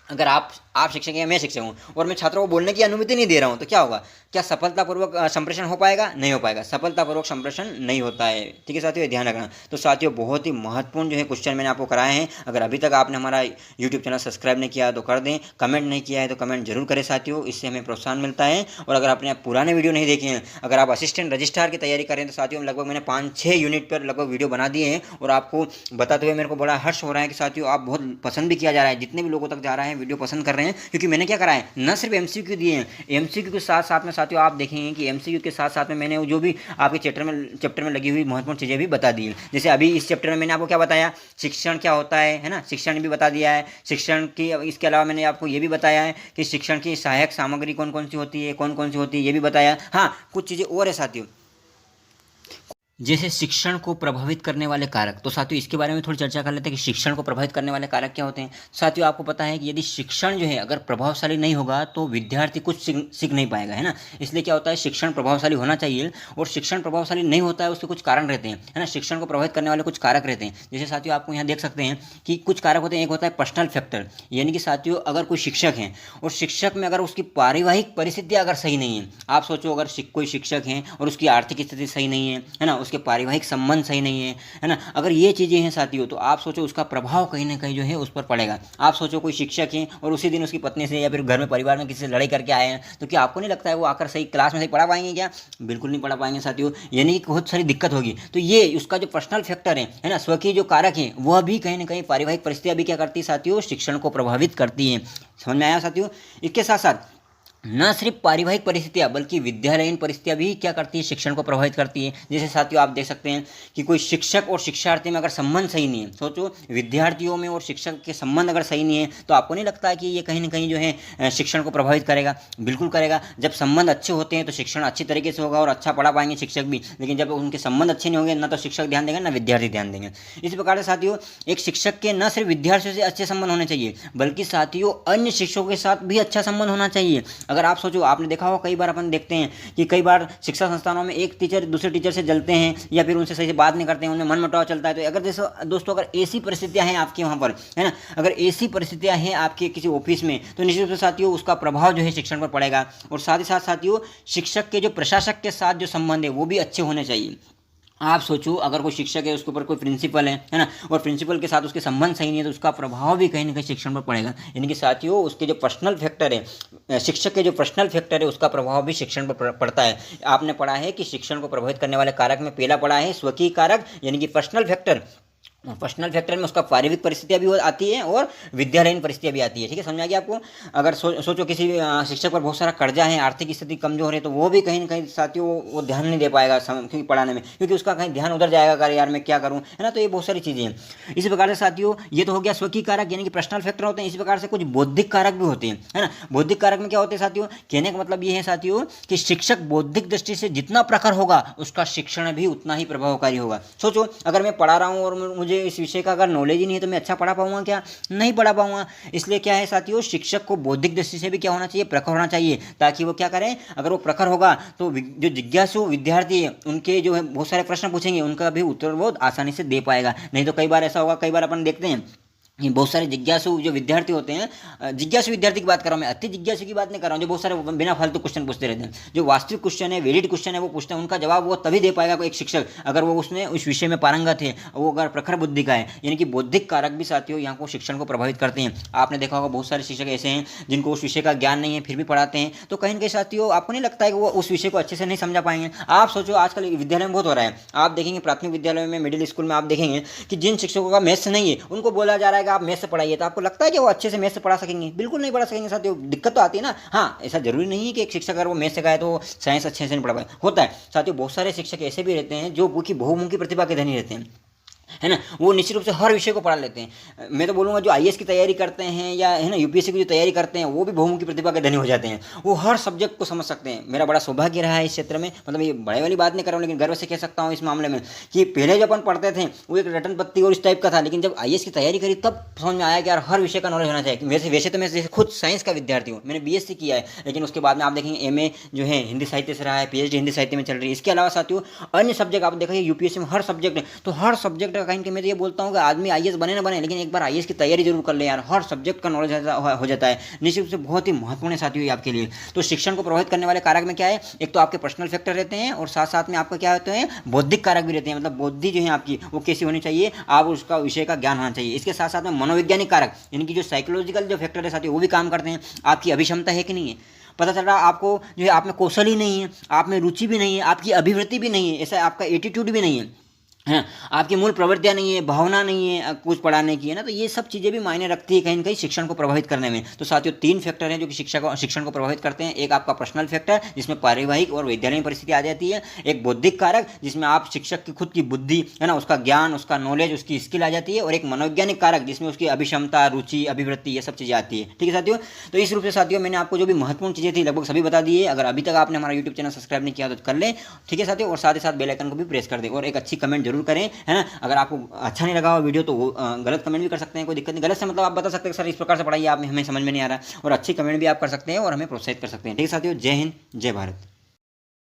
अगर आप शिक्षक हैं या मैं शिक्षक हूँ और मैं छात्रों को बोलने की अनुमति नहीं दे रहा हूँ तो क्या होगा, क्या सफलतापूर्वक संप्रेषण हो पाएगा, नहीं हो पाएगा, सफलतापूर्वक संप्रेषण नहीं होता है। ठीक है साथियों, ध्यान रखना। तो साथियों, बहुत ही महत्वपूर्ण जो है क्वेश्चन मैंने आपको कराए हैं। अगर अभी तक आपने हमारा यूट्यूब चैनल सब्सक्राइब नहीं किया तो कर दें, कमेंट नहीं किया है तो कमेंट जरूर करें साथियों, इससे हमें प्रोत्साहन मिलता है। और अगर आपने पुराने वीडियो नहीं देखे हैं, अगर आप असिस्टेंट रजिस्ट्रार की तैयारी करें तो साथियों लगभग मैंने 5-6 यूनिट पर लगभग वीडियो बना दिए हैं, और आपको बताते हुए मेरे को बड़ा हर्ष हो रहा है कि साथियों आप बहुत पसंद भी किया जा रहा है, जितने भी लोगों तक जा रहा है वीडियो पसंद कर रहे हैं, क्योंकि मैंने क्या करा है, न सिर्फ एमसीक्यू दिए हैं, एमसीक्यू के साथ साथ में साथियों आप देखेंगे कि एमसीक्यू के साथ साथ में मैंने जो भी आपके चैप्टर में लगी हुई महत्वपूर्ण चीज़ें भी बता दी हैं। जैसे अभी इस चैप्टर में मैंने आपको क्या बताया, शिक्षण क्या होता है ना, शिक्षण भी बता दिया है। शिक्षण की, इसके अलावा मैंने आपको ये भी बताया है कि शिक्षण की सहायक सामग्री कौन कौन सी होती है, कौन कौन सी होती है, ये भी बताया। हाँ, कुछ चीज़ें और है साथियों, जैसे शिक्षण को प्रभावित करने वाले कारक। तो साथियों इसके बारे में थोड़ी चर्चा कर लेते हैं कि शिक्षण को प्रभावित करने वाले कारक क्या होते हैं। साथियों आपको पता है कि यदि शिक्षण जो है अगर प्रभावशाली नहीं होगा तो विद्यार्थी कुछ सीख नहीं पाएगा, है ना। इसलिए क्या होता है, शिक्षण प्रभावशाली होना चाहिए, और शिक्षण प्रभावशाली नहीं होता है उसके कुछ कारण रहते हैं, है ना। शिक्षण को प्रभावित करने वाले कुछ कारक रहते हैं। जैसे साथियों आपको यहाँ देख सकते हैं कि कुछ कारक होते हैं। एक होता है पर्सनल फैक्टर, यानी कि साथियों अगर कोई शिक्षक है और शिक्षक में अगर उसकी पारिवारिक परिस्थितियाँ अगर सही नहीं है, आप सोचो अगर कोई शिक्षक है और उसकी आर्थिक स्थिति सही नहीं है ना, उसके पारिवारिक संबंध सही नहीं है ना, अगर ये चीज़ें हैं साथियों तो आप सोचो उसका प्रभाव कहीं ना कहीं जो है उस पर पड़ेगा। आप सोचो कोई शिक्षक है और उसी दिन उसकी पत्नी से या फिर घर में परिवार में किसी से लड़ाई करके आए हैं, तो क्या आपको नहीं लगता है वो आकर सही क्लास में सही पढ़ा पाएंगे क्या, बिल्कुल नहीं पढ़ा पाएंगे साथियों, यानी कि बहुत सारी दिक्कत होगी। तो ये उसका जो पर्सनल फैक्टर है ना, स्व की जो कारक है, वह भी कहीं ना कहीं पारिवारिक परिस्थितियाँ भी क्या करती है साथियों, शिक्षण को प्रभावित करती हैं। समझ में आया साथियों। इसके साथ साथ न सिर्फ पारिवारिक परिस्थितियाँ बल्कि विद्यालयीन परिस्थितियाँ भी क्या करती है, शिक्षण को प्रभावित करती है। जैसे साथियों आप देख सकते हैं कि कोई शिक्षक और शिक्षार्थी में अगर संबंध सही नहीं है, सोचो विद्यार्थियों में और शिक्षक के संबंध अगर सही नहीं है, तो आपको नहीं लगता है कि ये कहीं ना कहीं जो है शिक्षण को प्रभावित करेगा, बिल्कुल करेगा। जब संबंध अच्छे होते हैं तो शिक्षण अच्छी तरीके से होगा और अच्छा पढ़ा पाएंगे शिक्षक भी, लेकिन जब उनके संबंध अच्छे नहीं होंगे ना तो शिक्षक ध्यान देंगे ना विद्यार्थी ध्यान देंगे। इसी प्रकार से साथियों एक शिक्षक के न सिर्फ विद्यार्थियों से अच्छे संबंध होने चाहिए बल्कि साथियों अन्य शिक्षकों के साथ भी अच्छा संबंध होना चाहिए। अगर आप सोचो, आपने देखा होगा कई बार अपन देखते हैं कि कई बार शिक्षा संस्थानों में एक टीचर दूसरे टीचर से जलते हैं या फिर उनसे सही से बात नहीं करते हैं, उनमें मनमुटाव चलता है। तो अगर जैसे दोस्तों अगर ऐसी परिस्थितियां हैं आपके वहाँ पर, है ना, अगर ऐसी परिस्थितियां हैं आपके किसी ऑफिस में, तो निश्चित रूप से साथियों उसका प्रभाव जो है शिक्षण पर पड़ेगा। और साथ ही साथ साथियों शिक्षक के जो प्रशासक के साथ जो संबंध है वो भी अच्छे होने चाहिए। आप सोचो अगर कोई शिक्षक है उसके ऊपर कोई प्रिंसिपल है ना, और प्रिंसिपल के साथ उसके संबंध सही नहीं है तो उसका प्रभाव भी कहीं ना कहीं शिक्षण पर पड़ेगा। यानी कि साथियों उसके जो पर्सनल फैक्टर है, शिक्षक के जो पर्सनल फैक्टर है उसका प्रभाव भी शिक्षण पर पड़ता है। आपने पढ़ा है कि शिक्षण को प्रभावित करने वाले कारक में पहला पढ़ा है स्वकीय कारक, यानी कि पर्सनल फैक्टर। पर्सनल फैक्टर में उसका पारिवारिक परिस्थितियाँ भी आती है और विद्यालयीन परिस्थितियाँ भी आती है। ठीक है, समझ आ गया आपको। अगर सोचो किसी शिक्षक पर बहुत सारा कर्जा है, आर्थिक स्थिति कमजोर है, तो वो भी कहीं ना कहीं साथियों वो ध्यान नहीं दे पाएगा क्योंकि पढ़ाने में, क्योंकि उसका कहीं ध्यान उधर जाएगा, अगर यार मैं क्या करूँ, है ना। तो ये बहुत सारी चीज़ें हैं। इसी प्रकार से साथियों ये तो हो गया स्वकीय कारक यानी कि पर्सनल फैक्टर होते हैं। इसी प्रकार से कुछ बौद्धिक कारक भी होते हैं, है ना। बौद्धिक कारक में क्या होते हैं साथियों, कहने का मतलब ये है साथियों कि शिक्षक बौद्धिक दृष्टि से जितना प्रखर होगा उसका शिक्षण भी उतना ही प्रभावकारी होगा। सोचो अगर मैं पढ़ा रहा हूँ और मुझे इस विषय का अगर नॉलेज ही नहीं है तो मैं अच्छा पढ़ा पाऊंगा क्या, नहीं पढ़ा पाऊंगा। इसलिए क्या है साथियों शिक्षक को बौद्धिक दृष्टि से भी क्या होना चाहिए, प्रखर होना चाहिए, ताकि वो क्या करें, अगर वो प्रखर होगा तो जो जिज्ञासु विद्यार्थी है उनके जो है बहुत सारे प्रश्न पूछेंगे, उनका भी उत्तर वो आसानी से दे पाएगा। नहीं तो कई बार ऐसा होगा, कई बार अपन देखते हैं ये बहुत सारे जिज्ञासु जो विद्यार्थी होते हैं, जिज्ञासु विद्यार्थी की बात कर रहा हूँ मैं, अति जिज्ञासु की बात नहीं कर रहा हूँ, जो बहुत सारे बिना फालतू क्वेश्चन पूछते रहते हैं। जो वास्तविक क्वेश्चन है, वैलिड क्वेश्चन है, वो पूछते हैं, उनका जवाब वो तभी दे पाएगा कोई एक शिक्षक अगर वो उसमें उस विषय में पारंगत है, वो अगर प्रखर बुद्धि का है। यानी कि बौद्धिक कारक भी साथियों यहाँ को शिक्षण को प्रभावित करते हैं। आपने देखा होगा बहुत सारे शिक्षक ऐसे हैं जिनको उस विषय का ज्ञान नहीं है फिर भी पढ़ाते हैं, तो कहीं ना कहीं साथियों आपको नहीं लगता है कि वो उस विषय को अच्छे से नहीं समझा पाएंगे। आप सोचो आजकल विद्यालय में बहुत हो रहा है, आप देखेंगे प्राथमिक विद्यालय में, मिडिल स्कूल में आप देखेंगे कि जिन शिक्षकों का मैथ्स नहीं है उनको बोला जा रहा है कि आप मैथ्स से पढ़ाइए, तो आपको लगता है कि वो अच्छे से मैथ्स से पढ़ा सकेंगे? बिल्कुल नहीं पढ़ा सकेंगे साथियों। दिक्कत तो आती है ना। हाँ, ऐसा जरूरी नहीं है कि एक शिक्षक अगर वो मैथ्स सिखाए तो साइंस अच्छे से नहीं पढ़ा पाए, होता है साथियों। बहुत सारे शिक्षक ऐसे भी रहते हैं जो की बहुमुखी प्रतिभा के धनी रहते हैं, है ना, वो निश्चित रूप से हर विषय को पढ़ा लेते हैं। मैं तो बोलूँगा जो आईएएस की तैयारी करते हैं या है ना यूपीएससी की जो तैयारी करते हैं वो भी बहुमुखी प्रतिभा के धनी हो जाते हैं, वो हर सब्जेक्ट को समझ सकते हैं। मेरा बड़ा सौभाग्य रहा है इस क्षेत्र में, मतलब ये बड़े वाली बात नहीं कर रहा हूँ लेकिन गर्व से कह सकता हूँ इस मामले में कि पहले जो अपन पढ़ते थे वो एक रटन पत्ती और इस टाइप का था, लेकिन जब आईएएस की तैयारी करी तब समझ में आया कि यार हर विषय का नॉलेज होना चाहिए। वैसे तो मैं खुद साइंस का विद्यार्थी हूँ, मैंने बीएससी किया है, लेकिन उसके बाद में आप देखेंगे एमए जो है हिंदी साहित्य से रहा है, पीएचडी हिंदी साहित्य में चल रही है। इसके अलावा साथियों अन्य सब्जेक्ट आप देखेंगे यूपीएससी में हर सब्जेक्ट है, तो हर सब्जेक्ट का कहीं मैं तो ये बोलता हूँ कि आदमी आईएएस बने ना बने लेकिन एक बार आईएएस की तैयारी जरूर कर ले यार, हर सब्जेक्ट का नॉलेज हो जाता है। निश्चित रूप से बहुत ही महत्वपूर्ण है साथियों आपके लिए। तो शिक्षण को प्रभावित करने वाले कारक में क्या है, एक तो आपके पर्सनल फैक्टर रहते हैं और साथ साथ में आपका क्या होते हैं बौद्धिक कारक भी रहते हैं। मतलब बुद्धि जो है आपकी वो कैसी होनी चाहिए, आप उसका विषय का ज्ञान होना चाहिए। इसके साथ साथ में मनोवैज्ञानिक कारक यानी कि जो साइकोलॉजिकल जो फैक्टर है साथियों वो भी काम करते हैं। आपकी अभिक्षमता है कि नहीं है, पता चल रहा आपको जो है आप में कौशल ही नहीं है, आप में रुचि भी नहीं है, आपकी अभिवृत्ति भी नहीं है, ऐसा आपका एटीट्यूड भी नहीं है, आपकी मूल प्रवृत्तियाँ नहीं है, भावना नहीं है कुछ पढ़ाने की, है ना। तो ये सब चीज़ें भी मायने रखती है कहीं ना कहीं शिक्षण को प्रभावित करने में। तो साथियों 3 फैक्टर हैं जो कि शिक्षण को प्रभावित करते हैं। एक आपका पर्सनल फैक्टर जिसमें पारिवारिक और वैज्ञानिक परिस्थिति आ जाती है, एक बौद्धिक कारक जिसमें आप शिक्षक की खुद की बुद्धि है ना, उसका ज्ञान, उसका नॉलेज, उसकी स्किल आ जाती है, और एक मनोवैज्ञानिक कारक जिसमें उसकी अभिक्षमता, रुचि, अभिवृत्ति ये सब चीज़ें आती है। ठीक है साथियों, तो इस रूप से साथियों मैंने आपको जो भी महत्वपूर्ण चीज़ें थी लगभग सभी बता दी है। अगर अभी तक आपने हमारा यूट्यूब चैनल सब्सक्राइब नहीं किया तो कर लें, ठीक है साथियों, और साथ ही साथ बेल आइकन को भी प्रेस कर दें और एक अच्छी कमेंट जरूर करें, है ना। अगर आपको अच्छा नहीं लगा हो वीडियो तो वो गलत कमेंट भी कर सकते हैं, कोई दिक्कत नहीं। गलत से मतलब आप बता सकते हैं सर इस प्रकार से पढ़ाइए, आप हमें समझ में नहीं आ रहा, और अच्छी कमेंट भी आप कर सकते हैं और हमें प्रोत्साहित कर सकते हैं। ठीक है साथियों, जय हिंद, जय भारत।